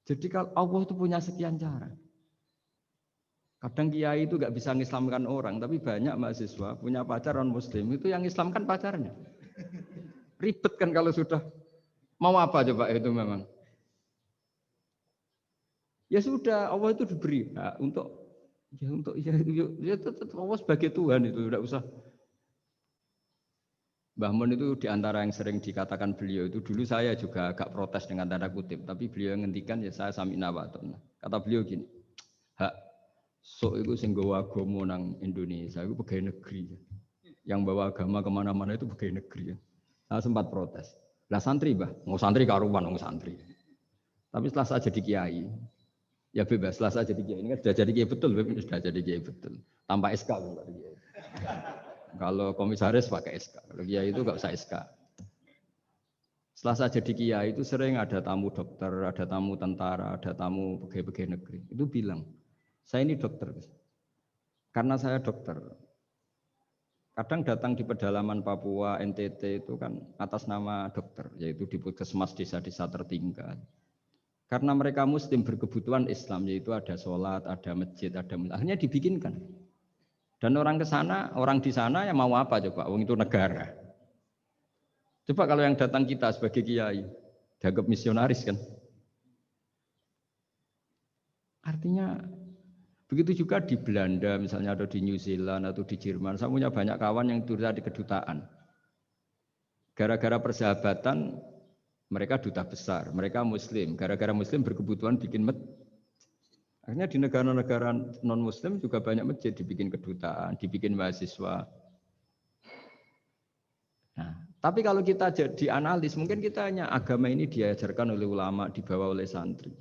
Jadi kalau Allah itu punya sekian cara. Kadang kiai itu gak bisa mengislamkan orang, tapi banyak mahasiswa punya pacar non muslim itu yang islamkan pacarnya. Ribet kan kalau sudah mau apa coba itu memang. Ya sudah, Allah itu diberi hak untuk tetap Allah sebagai Tuhan itu tidak usah. Mbah Mun itu diantara yang sering dikatakan beliau itu dulu saya juga agak protes dengan tanda kutip, tapi beliau ngendikan ya saya sami'na wa ata'na. Kata beliau gini, hak sok itu sing gawa agama nang Indonesia itu pegawai negeri. Yang bawa agama kemana-mana itu pegawai negeri. Saya sempat protes. Lah santri bah, mau santri karuan mau santri. Tapi setelah saya jadi kiai, Ya bebas lah saya jadi kiai. Ini kan sudah jadi kiai betul, sudah jadi kiai betul. Tanpa SK kalau kiai. Kalau komisaris pakai SK. Kalau kiai itu nggak usah SK. Setelah saya jadi kiai itu sering ada tamu dokter, ada tamu tentara, ada tamu pegawai negeri. Itu bilang, saya ini dokter. Karena saya dokter. Kadang datang di pedalaman Papua, NTT itu kan atas nama dokter, yaitu di puskesmas desa-desa tertinggal. Karena mereka muslim berkebutuhan Islam, yaitu ada sholat, ada masjid, ada akhirnya dibikinkan. Dan orang ke sana, orang di sana yang mau apa coba? Wong itu negara. Coba kalau yang datang kita sebagai kiai, dianggap misionaris kan? Artinya begitu juga di Belanda misalnya atau di New Zealand atau di Jerman. Saya punya banyak kawan yang duta di kedutaan. Gara-gara persahabatan mereka duta besar, mereka muslim. Gara-gara muslim berkebutuhan bikin masjid. Akhirnya di negara-negara non-muslim juga banyak masjid dibikin kedutaan, dibikin mahasiswa. Nah, tapi kalau kita jadi analis, mungkin kita hanya agama ini diajarkan oleh ulama, dibawa oleh santri.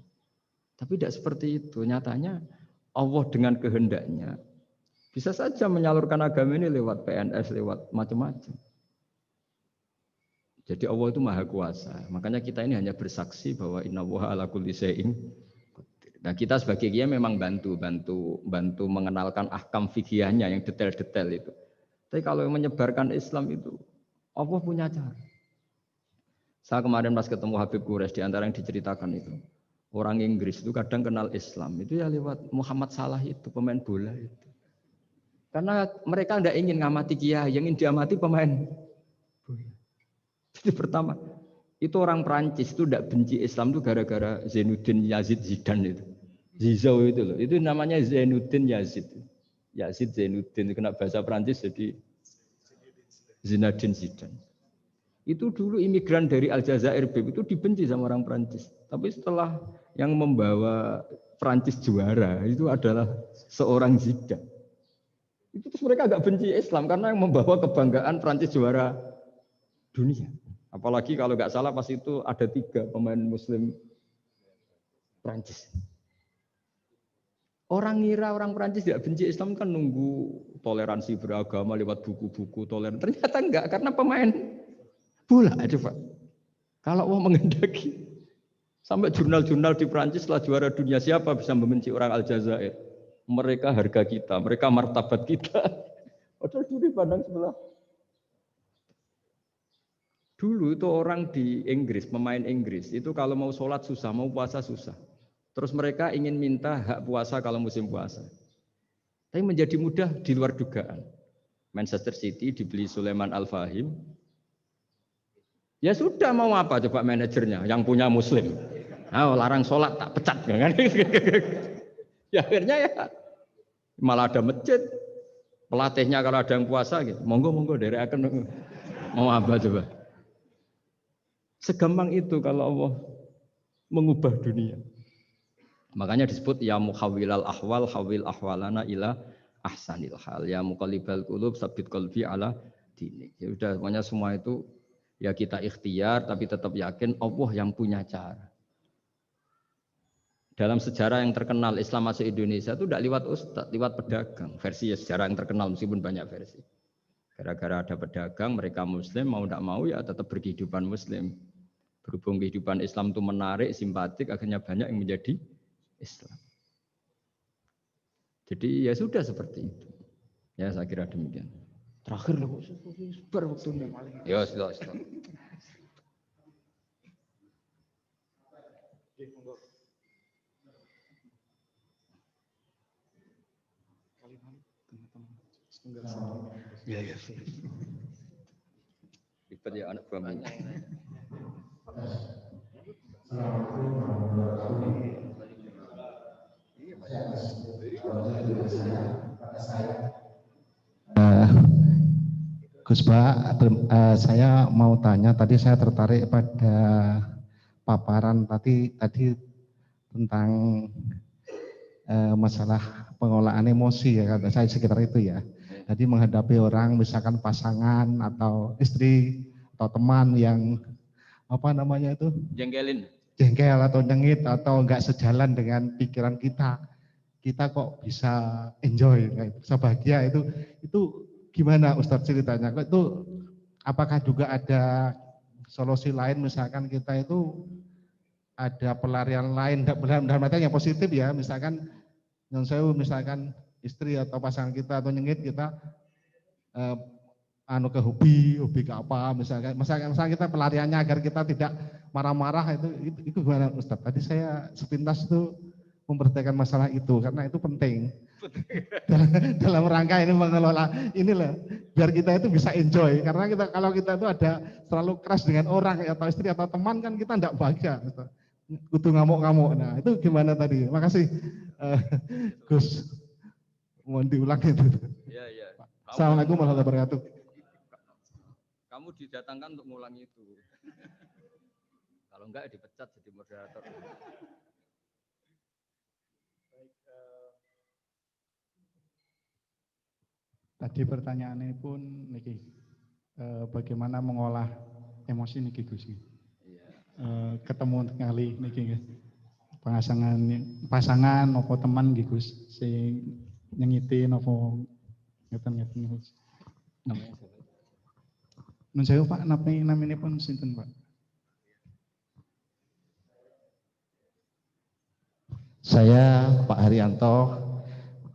Tapi tidak seperti itu. Nyatanya Allah dengan kehendaknya bisa saja menyalurkan agama ini lewat PNS, lewat macam-macam. Jadi Allah itu maha kuasa. Makanya kita ini hanya bersaksi bahwa innallaha ala kulli syai'in qadir. Nah, kita sebagai kiai memang bantu mengenalkan ahkam fikihnya yang detail-detail itu. Tapi kalau menyebarkan Islam itu Allah punya cara. Saya kemarin pas ketemu Habib Quraisy di antara yang diceritakan itu. Orang Inggris itu kadang kenal Islam itu ya lewat Muhammad Salah itu, pemain bola itu. Karena mereka tidak ingin ngamati kiai, yang ingin diamati pemain bola. Jadi pertama, itu orang Perancis itu tidak benci Islam itu gara-gara Zainuddin Yazid Zidane itu. Zizou itu loh, itu namanya Zainuddin Yazid. Yazid Zainuddin, kena bahasa Perancis jadi Zinedine Zidane. Itu dulu imigran dari Aljazair itu dibenci sama orang Perancis. Tapi setelah yang membawa Perancis juara itu adalah seorang Zidane. Itu terus mereka agak benci Islam karena yang membawa kebanggaan Perancis juara dunia. Apalagi kalau nggak salah pas itu ada 3 pemain Muslim Perancis. Orang ngira orang Perancis tidak benci Islam kan nunggu toleransi beragama lewat buku-buku toleran. Ternyata enggak karena pemain bola aja Pak. Kalau mau mengendaki sampai jurnal-jurnal di Perancis setelah juara dunia siapa bisa membenci orang Aljazair? Mereka harga kita, mereka martabat kita. Padahal dulu pandang sebelah. Dulu itu orang di Inggris, pemain Inggris, itu kalau mau sholat susah, mau puasa susah. Terus mereka ingin minta hak puasa kalau musim puasa. Tapi menjadi mudah di luar dugaan. Manchester City dibeli Sulaiman Al-Fahim. Ya sudah mau apa coba manajernya yang punya muslim. Larang sholat tak pecat. Kan? Ya akhirnya ya malah ada masjid. Pelatihnya kalau ada yang puasa gitu, monggo dari akan mau apa coba. Segampang itu kalau Allah mengubah dunia. Makanya disebut ya muhawwilal ahwal hawil ahwalana ila ahsanil hal. Ya muqallibal qulub sabit qalbi ala dinik. Ya udah pokoknya semua itu ya kita ikhtiar tapi tetap yakin Allah yang punya cara. Dalam sejarah yang terkenal Islam masuk Indonesia itu tidak lewat ustadz, lewat pedagang. Versi ya sejarah yang terkenal meskipun banyak versi. Gara-gara ada pedagang, mereka muslim, mau tidak mau ya tetap berkehidupan muslim. Berhubung kehidupan Islam itu menarik, simpatik, akhirnya banyak yang menjadi Islam. Jadi ya sudah seperti itu. Ya saya kira demikian. Terakhir loh, super waktunya. Ya sudah. Ya. Ribet ya anak buah. Gus Bah, saya mau tanya, tadi saya tertarik pada paparan tadi tentang masalah pengolahan emosi ya, kata saya sekitar itu ya. Jadi menghadapi orang misalkan pasangan atau istri atau teman yang apa namanya itu? Jengkelin. jengkel atau nyengit atau enggak sejalan dengan pikiran kita, kita kok bisa enjoy, bisa bahagia, itu gimana Ustadz ceritanya? Itu apakah juga ada solusi lain, misalkan kita itu ada pelarian lain dalam artian yang positif ya, misalkan misalkan istri atau pasangan kita atau nyengit kita ke hobi ke apa, misalkan kita pelariannya agar kita tidak marah-marah, itu gimana Ustadz? Tadi saya sepintas itu memperhatikan masalah itu karena itu penting dalam rangka ini mengelola inilah biar kita itu bisa enjoy, karena kalau kita itu ada selalu keras dengan orang atau istri atau teman kan kita tidak bahagia, kudu ngamuk-ngamuk. Nah itu gimana tadi? Makasih Gus, mohon diulang itu. Ya, ya. Assalamualaikum warahmatullahi wabarakatuh. Kamu didatangkan untuk ngulangi itu. Kalau enggak dipecat jadi moderator. Tadi pertanyaannya pun niki, bagaimana mengolah emosi niki Gus? Ketemu kali niki pasangan opo teman niki Gus sing nyengitin opo ngeten Gus. Nun saya Pak, namanya pun sinten Pak? Saya Pak Haryanto,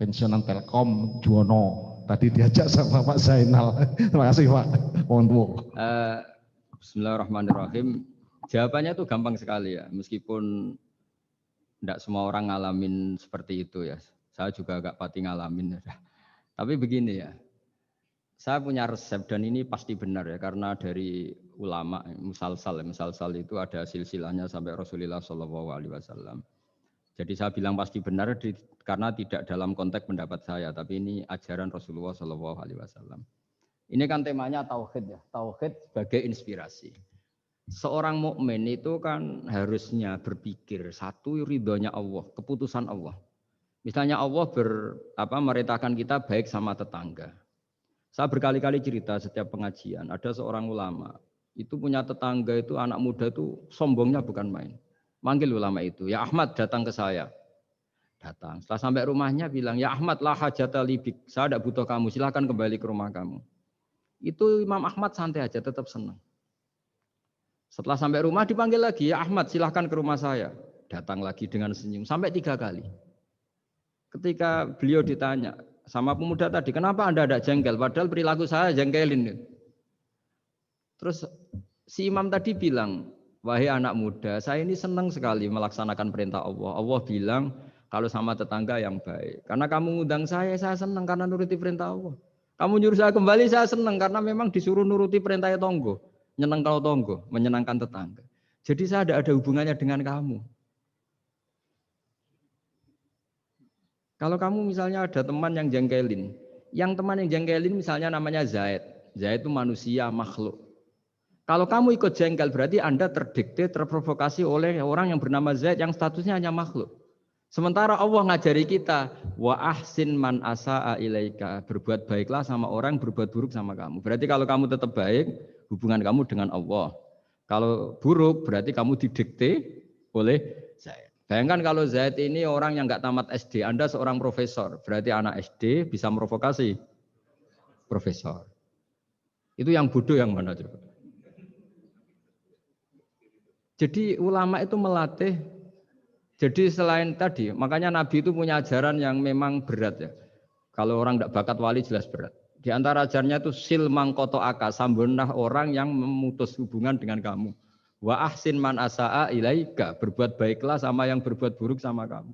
pensiunan Telkom Juwono. Tadi diajak sama Pak Zainal. Terima kasih Pak. Mohon bu. Bismillahirrahmanirrahim. Jawabannya itu gampang sekali ya, meskipun tidak semua orang ngalamin seperti itu ya. Saya juga agak pati ngalamin. Tapi begini ya, saya punya resep dan ini pasti benar ya, karena dari ulama musalsal itu ada silsilahnya sampai Rasulullah SAW. Jadi saya bilang pasti benar karena tidak dalam konteks pendapat saya, tapi ini ajaran Rasulullah SAW. Ini kan temanya tauhid ya, tauhid sebagai inspirasi. Seorang mukmin itu kan harusnya berpikir satu, ridhonya Allah, keputusan Allah. Misalnya Allah merintahkan kita baik sama tetangga. Saya berkali-kali cerita setiap pengajian, ada seorang ulama itu punya tetangga itu anak muda itu sombongnya bukan main. Manggil ulama itu, ya Ahmad datang ke saya. Datang. Setelah sampai rumahnya bilang, ya Ahmad lah hajata libik, saya tidak butuh kamu, silahkan kembali ke rumah kamu. Itu Imam Ahmad santai aja, tetap senang. Setelah sampai rumah dipanggil lagi, ya Ahmad silahkan ke rumah saya. Datang lagi dengan senyum, sampai 3 kali. Ketika beliau ditanya sama pemuda tadi, kenapa Anda tidak jengkel? Padahal perilaku saya jengkelin. Terus si imam tadi bilang, wahai anak muda, saya ini senang sekali melaksanakan perintah Allah. Allah bilang kalau sama tetangga yang baik. Karena kamu ngundang saya senang karena nuruti perintah Allah. Kamu nyuruh saya kembali, saya senang karena memang disuruh nuruti perintah tonggo. Nyenang kalau tonggo, menyenangkan tetangga. Jadi saya tidak ada hubungannya dengan kamu. Kalau kamu misalnya ada teman yang jengkelin, misalnya namanya Zaid. Zaid itu manusia, makhluk. Kalau kamu ikut jengkel berarti Anda terdikte, terprovokasi oleh orang yang bernama Zaid yang statusnya hanya makhluk. Sementara Allah ngajari kita, wa ahsin man asa'a ilaika, berbuat baiklah sama orang, berbuat buruk sama kamu. Berarti kalau kamu tetap baik, hubungan kamu dengan Allah. Kalau buruk berarti kamu didikte oleh Zaid. Bayangkan kalau Zaid ini orang yang nggak tamat SD, Anda seorang profesor, berarti anak SD bisa memprovokasi profesor. Itu yang bodoh yang mana coba? Jadi ulama itu melatih. Jadi selain tadi, makanya Nabi itu punya ajaran yang memang berat ya. Kalau orang tidak bakat wali jelas berat. Di antara ajarannya itu sil mangkoto aka, sambunah orang yang memutus hubungan dengan kamu. Wa ahsin man asa'a ilaika, berbuat baiklah sama yang berbuat buruk sama kamu.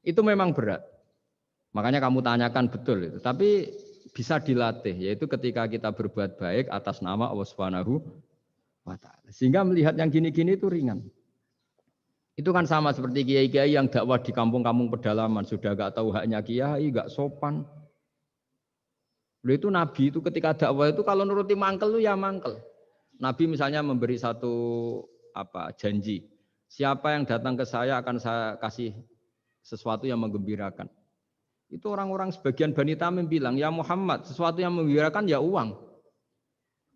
Itu memang berat. Makanya kamu tanyakan betul itu. Tapi bisa dilatih, yaitu ketika kita berbuat baik atas nama Allah Subhanahu wa ta'ala. Sehingga melihat yang gini-gini itu ringan. Itu kan sama seperti kiai-kiai yang dakwah di kampung-kampung pedalaman, sudah gak tahu haknya kiai, gak sopan. Lalu itu Nabi itu ketika dakwah itu kalau nuruti mangkel itu ya mangkel. Nabi misalnya memberi satu janji. Siapa yang datang ke saya akan saya kasih sesuatu yang menggembirakan. Itu orang-orang sebagian Bani Tamim bilang, ya Muhammad, sesuatu yang menggembirakan ya uang.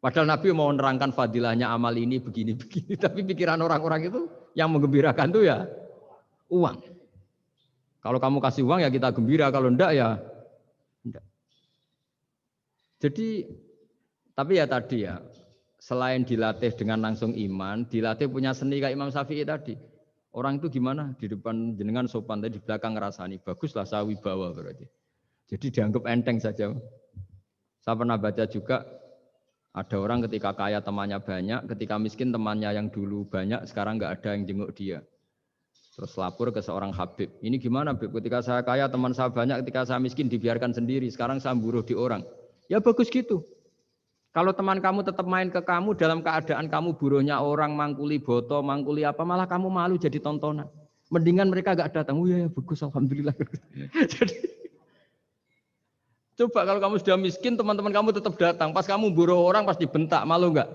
Padahal Nabi mau menerangkan fadilahnya amal ini begini-begini. Tapi pikiran orang-orang itu Yang menggembirakan itu ya uang. Kalau kamu kasih uang ya kita gembira, kalau enggak ya enggak. Jadi, tapi ya tadi ya, selain dilatih dengan langsung iman, dilatih punya seni kayak Imam Syafi'i tadi. Orang itu gimana? Di depan jenengan sopan, tapi di belakang ngerasani. Baguslah saya wibawa berarti. Jadi dianggap enteng saja. Saya pernah baca juga, ada orang ketika kaya temannya banyak, ketika miskin temannya yang dulu banyak, sekarang nggak ada yang jenguk dia. Terus lapor ke seorang Habib. Ini gimana Habib? Ketika saya kaya teman saya banyak, ketika saya miskin dibiarkan sendiri. Sekarang saya buruh di orang. Ya bagus gitu. Kalau teman kamu tetap main ke kamu dalam keadaan kamu buruhnya orang, mangkuli boto, mangkuli apa, malah kamu malu jadi tontonan. Mendingan mereka nggak datang. Oh ya bagus, alhamdulillah. Jadi coba kalau kamu sudah miskin, teman-teman kamu tetap datang. Pas kamu buruh orang, pasti bentak, malu enggak?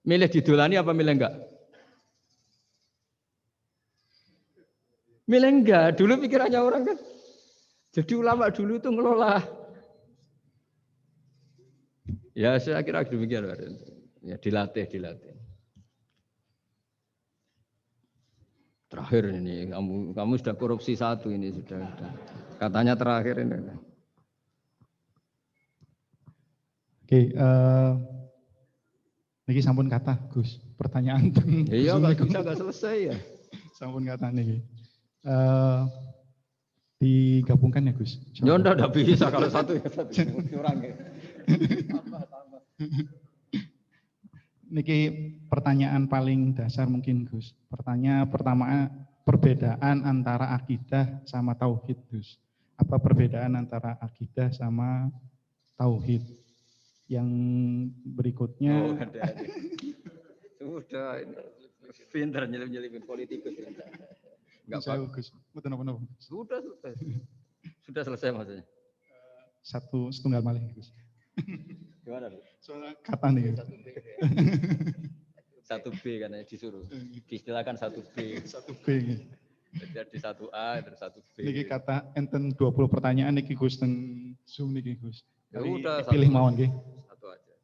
Milih didolani apa milih enggak? Milih enggak. Dulu pikirannya orang kan. Jadi ulama dulu itu ngelola. Ya saya kira demikian. Ya dilatih. Terakhir ini, kamu sudah korupsi satu ini sudah. Katanya terakhir ini. Oke, niki sampun kata Gus, pertanyaan teng. Iya nggak bisa nggak selesai ya. Sampun kata niki. Digabungkan ya Gus. Ya enggak bisa kalau satu ya satu kurang ya. Niki pertanyaan paling dasar mungkin Gus. Pertanyaan pertama, perbedaan antara akidah sama tauhid Gus. Apa perbedaan antara akidah sama tauhid? Yang berikutnya sudah ini pintar nyelip-nyelipin politikus. Enggak bagus. Betul. Sudah selesai maksudnya. Setunggal malih Gus. Gimana? Soalnya kata nih. 1B karena disuruh. Diistilahkan 1B. 1B. Jadi 1A terus 1B. Niki kata enten 20 pertanyaan niki Gus teng Zoom niki Gus. Ya udah pilih mawon nggih. Satu aja.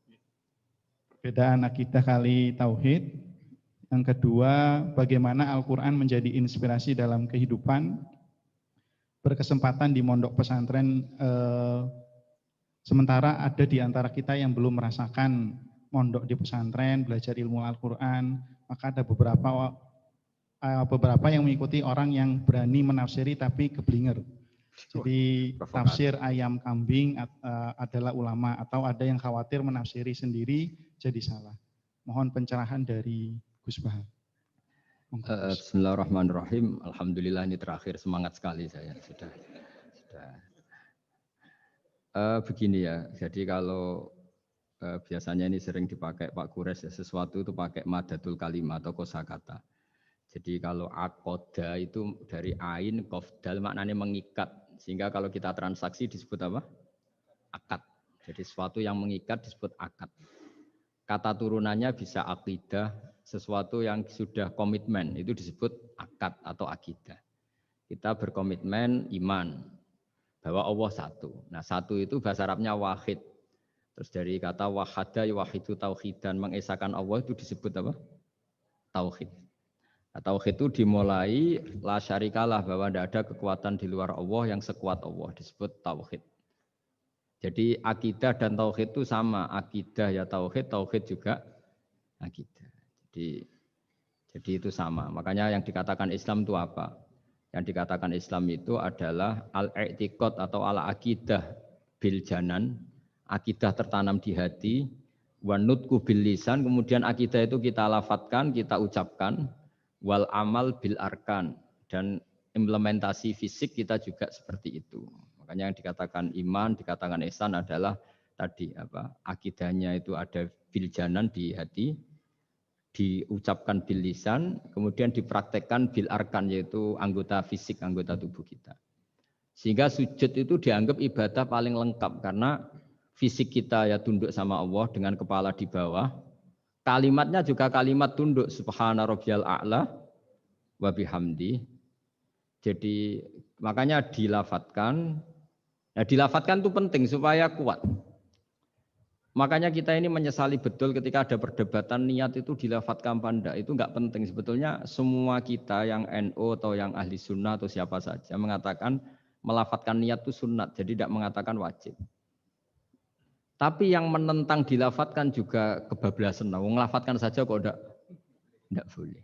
Perbedaan akidah kali tauhid. Yang kedua, bagaimana Al-Qur'an menjadi inspirasi dalam kehidupan. Berkesempatan di mondok pesantren sementara ada di antara kita yang belum merasakan mondok di pesantren, belajar ilmu Al-Qur'an, maka ada beberapa yang mengikuti orang yang berani menafsiri tapi keblinger. Jadi tafsir ayam kambing adalah ulama, atau ada yang khawatir menafsiri sendiri jadi salah. Mohon pencerahan dari Gus Bahar. Bismillahirrahmanirrahim. Alhamdulillah ini terakhir, semangat sekali saya sudah. Begini ya. Jadi kalau biasanya ini sering dipakai Pak Kures ya, sesuatu itu pakai madatul kalimah atau kosakata. Jadi kalau akoda itu dari ain qafdal maknanya mengikat. Sehingga kalau kita transaksi disebut apa? Akad. Jadi sesuatu yang mengikat disebut akad. Kata turunannya bisa akidah, sesuatu yang sudah komitmen itu disebut akad atau akidah. Kita berkomitmen iman bahwa Allah satu. Nah satu itu bahasa Arabnya wahid. Terus dari kata wahada wahidu tauhidan, mengesahkan Allah itu disebut apa? Tauhid. Nah, tauhid itu dimulai la syarikalah, bahwa tidak ada kekuatan di luar Allah yang sekuat Allah, disebut tauhid. Jadi akidah dan tauhid itu sama, akidah ya tauhid, tauhid juga akidah. Jadi itu sama. Makanya yang dikatakan Islam itu apa? Yang dikatakan Islam itu adalah al-i'tiqad atau al-aqidah bil janan, akidah tertanam di hati, wa nutqu bil lisan, kemudian akidah itu kita lafadzkan, kita ucapkan, wal amal bil arkan, dan implementasi fisik kita juga seperti itu. Makanya yang dikatakan iman, dikatakan ihsan adalah tadi apa? Akidahnya itu ada bil janan di hati, diucapkan bil lisan, kemudian dipraktekkan bil arkan, yaitu anggota fisik, anggota tubuh kita. Sehingga sujud itu dianggap ibadah paling lengkap karena fisik kita ya tunduk sama Allah dengan kepala di bawah. Kalimatnya juga kalimat tunduk, subhana rabbiyal a'la wa bihamdi. Jadi makanya dilafatkan. Nah, dilafatkan itu penting supaya kuat. Makanya kita ini menyesali betul ketika ada perdebatan niat itu dilafatkan apa enggak. Itu enggak penting. Sebetulnya semua kita yang NU atau yang ahli sunnah atau siapa saja mengatakan melafatkan niat itu sunat. Jadi tidak mengatakan wajib. Tapi yang menentang dilafatkan juga kebablasan. Nah, melafatkan saja kok enggak boleh.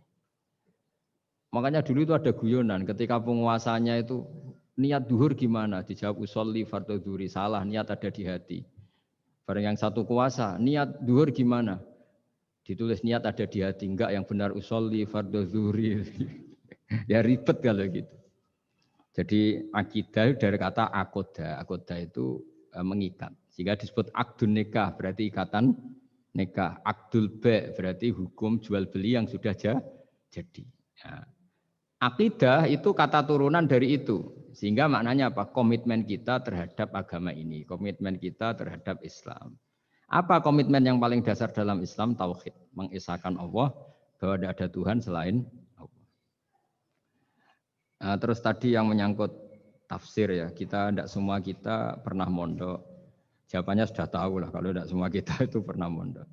Makanya dulu itu ada guyonan ketika penguasanya itu niat duhur gimana? Dijawab usolli fardhu dhuhri. Salah, niat ada di hati. Barang yang satu kuasa, niat duhur gimana? Ditulis niat ada di hati, enggak yang benar usolli fardhu dhuhri. Ya ribet kalau gitu. Jadi akidah dari kata akoda. Akoda itu mengikat. Sehingga disebut akdun nikah, berarti ikatan nikah. Akdul ba' berarti hukum jual beli yang sudah jadi. Ya. Akidah itu kata turunan dari itu. Sehingga maknanya apa? Komitmen kita terhadap agama ini. Komitmen kita terhadap Islam. Apa komitmen yang paling dasar dalam Islam? Tauhid. Mengesahkan Allah bahwa tidak ada Tuhan selain Allah. Nah, terus tadi yang menyangkut tafsir ya. Tidak semua kita pernah mondok. Jawabannya sudah tahu lah kalau tidak semua kita itu pernah mondok.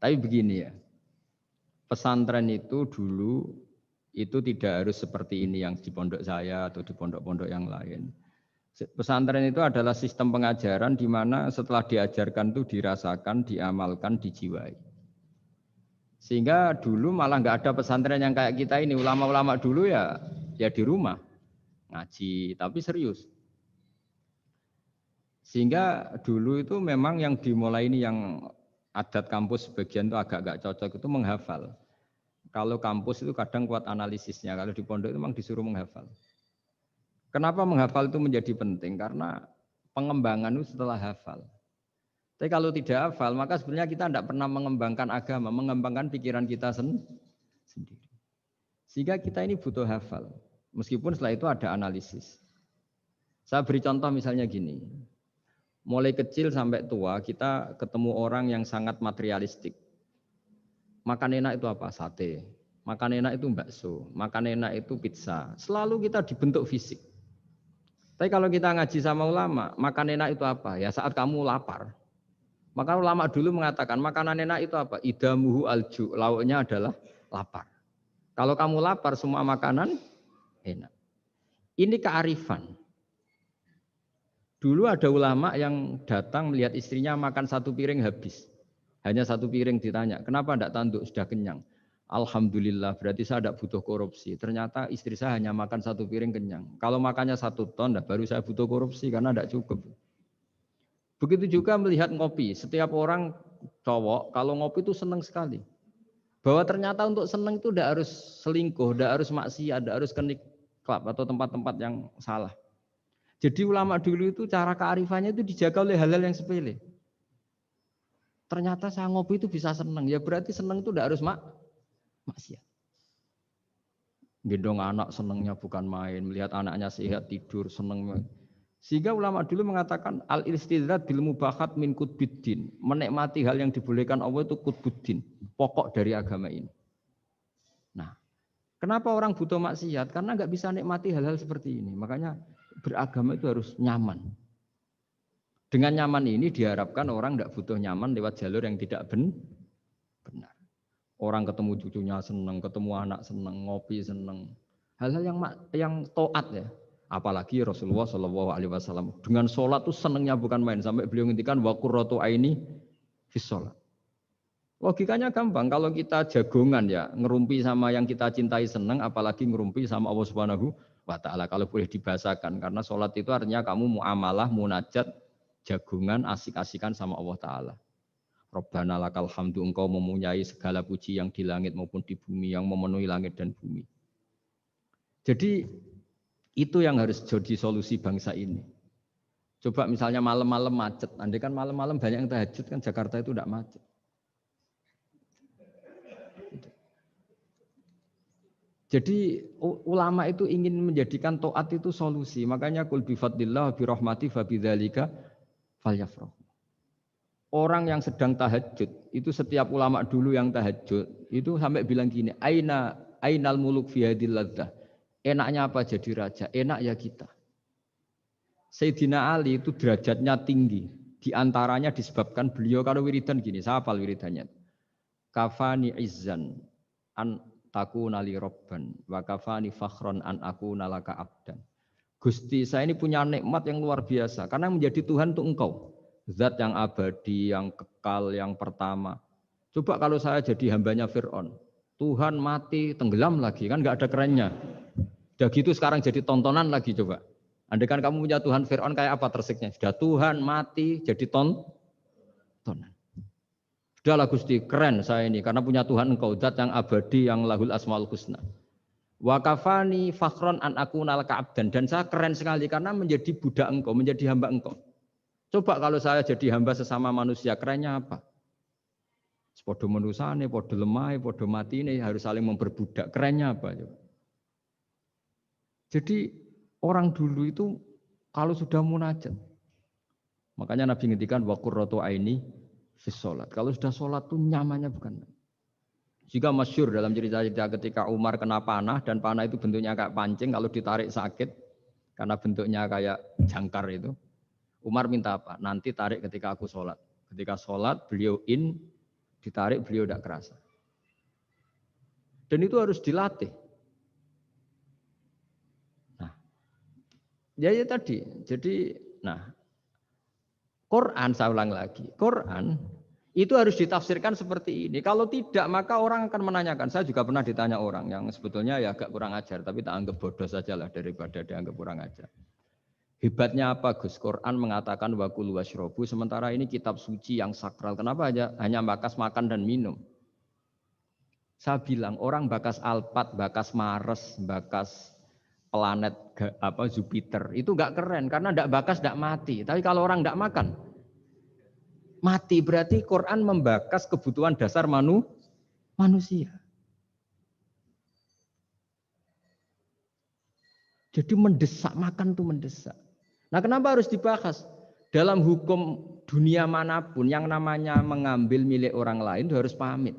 Tapi begini ya. Pesantren itu dulu itu tidak harus seperti ini yang di pondok saya atau di pondok-pondok yang lain. Pesantren itu adalah sistem pengajaran di mana setelah diajarkan itu dirasakan, diamalkan, dijiwai. Sehingga dulu malah nggak ada pesantren yang kayak kita ini. Ulama-ulama dulu ya di rumah ngaji, tapi serius. Sehingga dulu itu memang yang dimulai ini yang adat kampus sebagian itu agak nggak cocok itu menghafal. Kalau kampus itu kadang kuat analisisnya, kalau di pondok itu memang disuruh menghafal. Kenapa menghafal itu menjadi penting? Karena pengembangan itu setelah hafal. Tapi kalau tidak hafal, maka sebenarnya kita tidak pernah mengembangkan agama, mengembangkan pikiran kita sendiri. Sehingga kita ini butuh hafal, meskipun setelah itu ada analisis. Saya beri contoh misalnya gini, mulai kecil sampai tua kita ketemu orang yang sangat materialistik. Makan enak itu apa? Sate. Makan enak itu bakso. Makan enak itu pizza. Selalu kita dibentuk fisik. Tapi kalau kita ngaji sama ulama, makan enak itu apa? Ya saat kamu lapar. Maka ulama dulu mengatakan makanan enak itu apa? Idamuhu alju. Lauknya adalah lapar. Kalau kamu lapar, semua makanan enak. Ini kearifan. Dulu ada ulama yang datang melihat istrinya makan satu piring habis. Hanya satu piring ditanya, kenapa tidak tanduk? Sudah kenyang. Alhamdulillah, berarti saya tidak butuh korupsi. Ternyata istri saya hanya makan satu piring kenyang. Kalau makannya 1 ton, baru saya butuh korupsi karena tidak cukup. Begitu juga melihat ngopi. Setiap orang cowok, kalau ngopi itu senang sekali. Bahwa ternyata untuk senang itu tidak harus selingkuh, tidak harus maksiat, tidak harus ke klub atau tempat-tempat yang salah. Jadi ulama dulu itu cara kearifannya itu dijaga oleh hal-hal yang sepele. Ternyata saya ngopi itu bisa senang. Ya berarti senang itu tidak harus maksiat. Gendong anak senangnya bukan main. Melihat anaknya sehat tidur senang. Sehingga ulama dulu mengatakan al-istidrad bil mubahat min qutbiddin. Menikmati hal yang dibolehkan Allah itu qutbuddin. Pokok dari agama ini. Nah, kenapa orang butuh maksiat? Karena nggak bisa nikmati hal-hal seperti ini. Makanya beragama itu harus nyaman. Dengan nyaman ini diharapkan orang tidak butuh nyaman lewat jalur yang tidak benar. Orang ketemu cucunya senang, ketemu anak senang, ngopi senang. Hal-hal yang taat ya. Apalagi Rasulullah SAW dengan sholat tuh senangnya bukan main. Sampai beliau ngintikan wa qurratu aini fis sholat. Logikanya gampang. Kalau kita jagongan ya ngerumpi sama yang kita cintai senang, apalagi ngerumpi sama Allah Subhanahu wa Ta'ala. Kalau boleh dibahasakan. Karena sholat itu artinya kamu muamalah, munajat, jagungan asik-asikan sama Allah Ta'ala. Rabbana lakal hamdu, engkau mempunyai segala puji yang di langit maupun di bumi, yang memenuhi langit dan bumi. Jadi itu yang harus jadi solusi bangsa ini. Coba misalnya malam-malam macet, andai kan malam-malam banyak yang tahajud kan Jakarta itu tidak macet. Jadi ulama itu ingin menjadikan taat itu solusi. Makanya qul bi fadlillah bi rahmati fa bidzalika falyafrah. Orang yang sedang tahajud, itu setiap ulama dulu yang tahajud, itu sampai bilang gini, ainal muluk fi hadil ladzah. Enaknya apa jadi raja? Enak ya kita. Sayyidina Ali itu derajatnya tinggi. Di antaranya disebabkan beliau kalau wiridan gini, saya hafal wiridannya. Kafani izzan an takuna li robban wa kafani fakhron an akuna laka abdan. Gusti, saya ini punya nikmat yang luar biasa karena menjadi Tuhan untuk engkau. Zat yang abadi, yang kekal, yang pertama. Coba kalau saya jadi hambanya Fir'aun, Tuhan mati tenggelam lagi, kan nggak ada kerennya. Udah gitu sekarang jadi tontonan lagi coba. Andai kan kamu punya Tuhan Fir'aun kayak apa tersiknya? Sudah Tuhan mati jadi tontonan. Sudahlah Gusti, keren saya ini karena punya Tuhan engkau, zat yang abadi, yang lahul asmaul husna. Wa kafani fakhron an akuna laka abdan, dan saya keren sekali karena menjadi budak engkau, menjadi hamba engkau. Coba kalau saya jadi hamba sesama manusia, kerennya apa? Podo menusane, podo lemah, podo mati ini harus saling memperbudak. Kerennya apa? Jadi orang dulu itu kalau sudah munajat, makanya Nabi ngendikan wa qurratu aini fis sholat. Kalau sudah sholat tuh nyamannya bukan. Jika masyhur dalam cerita-cerita ketika Umar kena panah dan panah itu bentuknya kayak pancing, kalau ditarik sakit karena bentuknya kayak jangkar itu. Umar minta apa? Nanti tarik ketika aku sholat. Ketika sholat beliau ditarik beliau tidak kerasa. Dan itu harus dilatih. Ya tadi, jadi, Quran saya ulang lagi, Quran itu harus ditafsirkan seperti ini. Kalau tidak, maka orang akan menanyakan. Saya juga pernah ditanya orang yang sebetulnya ya agak kurang ajar, tapi tak anggap bodoh sajalah daripada dianggap kurang ajar. Hebatnya apa Gus? Quran mengatakan wa kulu washrobu, sementara ini kitab suci yang sakral. Kenapa hanya bakas makan dan minum? Saya bilang orang bakas Alphard, bakas Mars, bakas planet Jupiter itu enggak keren karena enggak bakas enggak mati. Tapi kalau orang enggak makan mati, berarti Quran membakas kebutuhan dasar manusia. Jadi mendesak, makan itu mendesak. Nah, kenapa harus dibahas? Dalam hukum dunia manapun yang namanya mengambil milik orang lain itu harus pamit.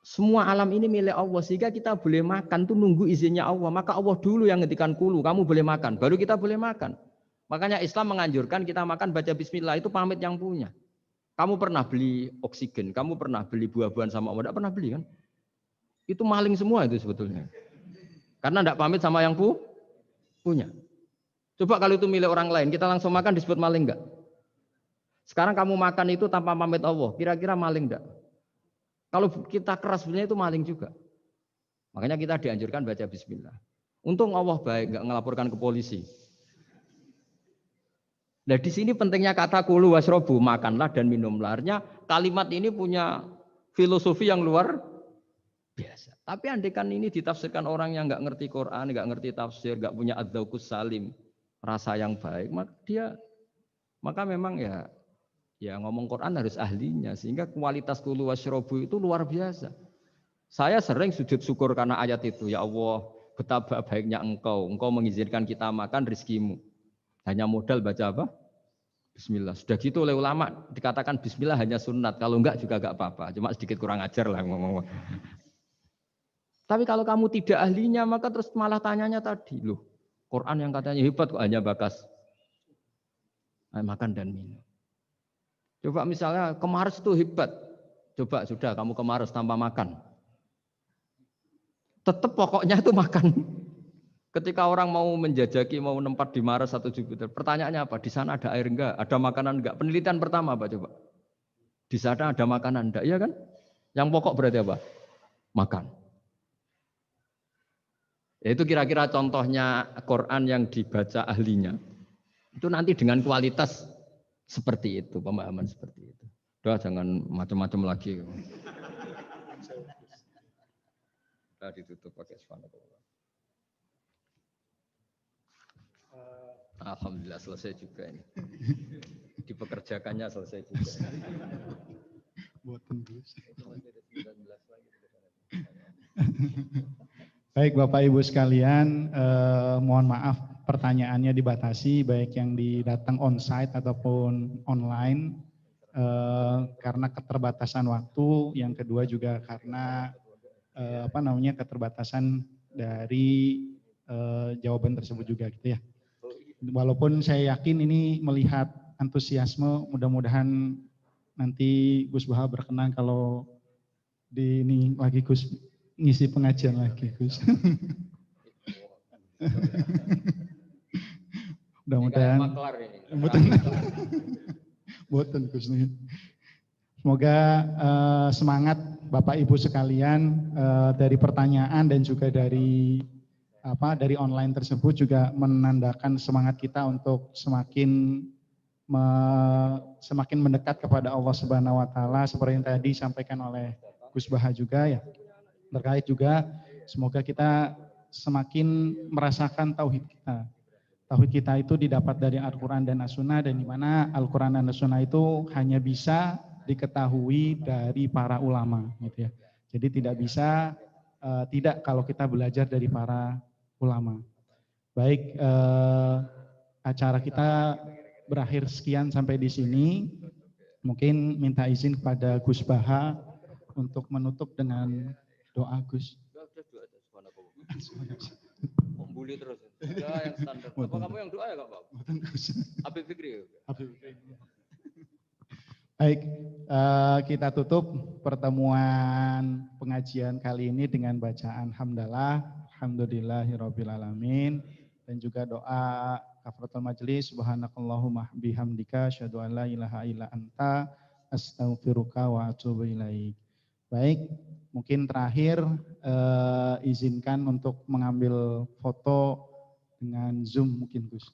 Semua alam ini milik Allah, sehingga kita boleh makan tuh nunggu izinnya Allah. Maka Allah dulu yang ngendikan kulu, kamu boleh makan, baru kita boleh makan. Makanya Islam menganjurkan kita makan baca bismillah, itu pamit yang punya. Kamu pernah beli oksigen, kamu pernah beli buah-buahan sama Allah, tidak pernah beli kan? Itu maling semua itu sebetulnya. Karena tidak pamit sama yang punya. Coba kalau itu milik orang lain, kita langsung makan disebut maling enggak? Sekarang kamu makan itu tanpa pamit Allah, kira-kira maling enggak? Kalau kita keras sebenarnya itu maling juga. Makanya kita dianjurkan baca bismillah. Untung Allah baik, enggak ngelaporkan ke polisi. Nah di sini pentingnya kata kulu wasrobu, makanlah dan minumlah. Artinya kalimat ini punya filosofi yang luar biasa. Tapi andekan ini ditafsirkan orang yang enggak ngerti Quran, enggak ngerti tafsir, enggak punya adzauqus salim, rasa yang baik, maka memang ya ngomong Quran harus ahlinya, sehingga kualitas kulu wasyrobu itu luar biasa. Saya sering sujud syukur karena ayat itu, ya Allah betapa baiknya engkau mengizinkan kita makan rizkimu. Hanya modal baca apa? Bismillah. Sudah gitu oleh ulama dikatakan bismillah hanya sunat, kalau enggak juga enggak apa-apa, cuma sedikit kurang ajar lah ngomong. Tapi kalau kamu tidak ahlinya, maka terus malah tanyanya tadi, loh Quran yang katanya hebat kok hanya bakas makan dan minum. Coba misalnya kemarin itu hebat. Coba sudah kamu kemarin tanpa makan. Tetap pokoknya itu makan. Ketika orang mau menjajaki, mau nempat di Mars atau Jupiter, pertanyaannya apa? Di sana ada air enggak? Ada makanan enggak? Penelitian pertama apa coba? Di sana ada makanan enggak? Iya kan? Yang pokok berarti apa? Makan. Itu kira-kira contohnya Quran yang dibaca ahlinya. Itu nanti dengan kualitas seperti itu, pemahaman seperti itu. Udah jangan macam-macam lagi. Udah ditutup pakai subhanallah. Alhamdulillah selesai juga ini. Dipekerjakannya selesai juga. Baik Bapak Ibu sekalian, mohon maaf pertanyaannya dibatasi baik yang datang on-site ataupun online karena keterbatasan waktu, yang kedua juga karena keterbatasan dari jawaban tersebut juga gitu ya. Walaupun saya yakin ini melihat antusiasme. Mudah-mudahan nanti Gus Baha berkenan kalau di ini lagi Gus ngisi pengajian lagi Gus. Mudah-mudahan. Boten Gus. Semoga semangat Bapak Ibu sekalian dari pertanyaan dan juga dari online tersebut juga menandakan semangat kita untuk semakin mendekat kepada Allah Subhanahu wa taala seperti yang tadi disampaikan oleh Gus Baha juga ya. Terkait juga semoga kita semakin merasakan tauhid kita. Tauhid kita itu didapat dari Al-Qur'an dan As-Sunnah, dan di mana Al-Qur'an dan As-Sunnah itu hanya bisa diketahui dari para ulama gitu ya. Jadi tidak bisa tidak kalau kita belajar dari para ulama. Baik, acara kita berakhir sekian sampai di sini. Mungkin minta izin kepada Gus Baha untuk menutup dengan doa Gus. Membuli terus. Ya, yang standar. Apa kamu yang doa ya Kak Pak? Habib Fikri. Baik, kita tutup pertemuan pengajian kali ini dengan bacaan hamdalah, alhamdulillahirabbil alamin, dan juga doa kafaratul majelis, subhanakallahumma bihamdika asyhadu an la ilaha illa anta astaghfiruka wa atubu ilaik. Baik, mungkin terakhir izinkan untuk mengambil foto dengan Zoom mungkin Gus.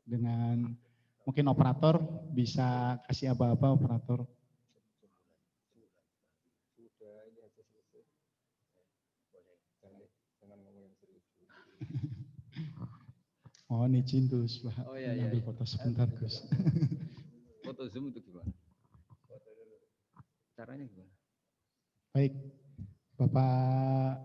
Dengan mungkin operator bisa kasih apa-apa operator. Mohon izin Gus, ambil foto sebentar Gus. Foto Zoom itu gimana? Caranya gimana? Baik, Bapak.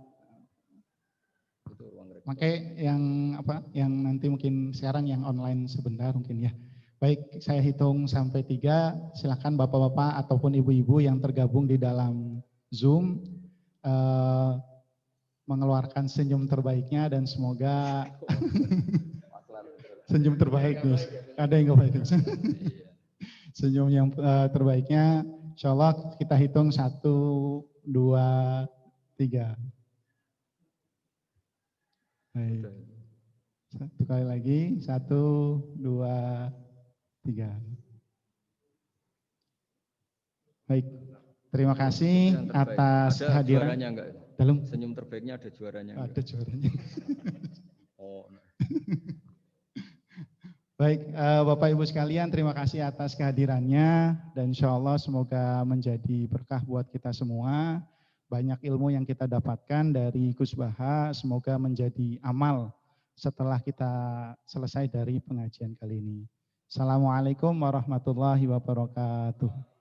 Pakai yang nanti mungkin sekarang yang online sebentar mungkin ya. Baik, saya hitung sampai 3. Silakan bapak-bapak ataupun ibu-ibu yang tergabung di dalam Zoom mengeluarkan senyum terbaiknya dan semoga senyum terbaik Gus. Ada yang nggak baik Gus? Senyum yang terbaiknya. Insya Allah kita hitung 1, 2, 3. Baik. Satu kali lagi, 1, 2, 3. Baik, terima kasih atas kehadiran. Juaranya enggak? Dalam senyum terbaiknya ada juaranya enggak? Ada juaranya. Oh. Baik, Bapak Ibu sekalian, terima kasih atas kehadirannya dan insya Allah semoga menjadi berkah buat kita semua. Banyak ilmu yang kita dapatkan dari Gus Baha, semoga menjadi amal setelah kita selesai dari pengajian kali ini. Assalamualaikum warahmatullahi wabarakatuh.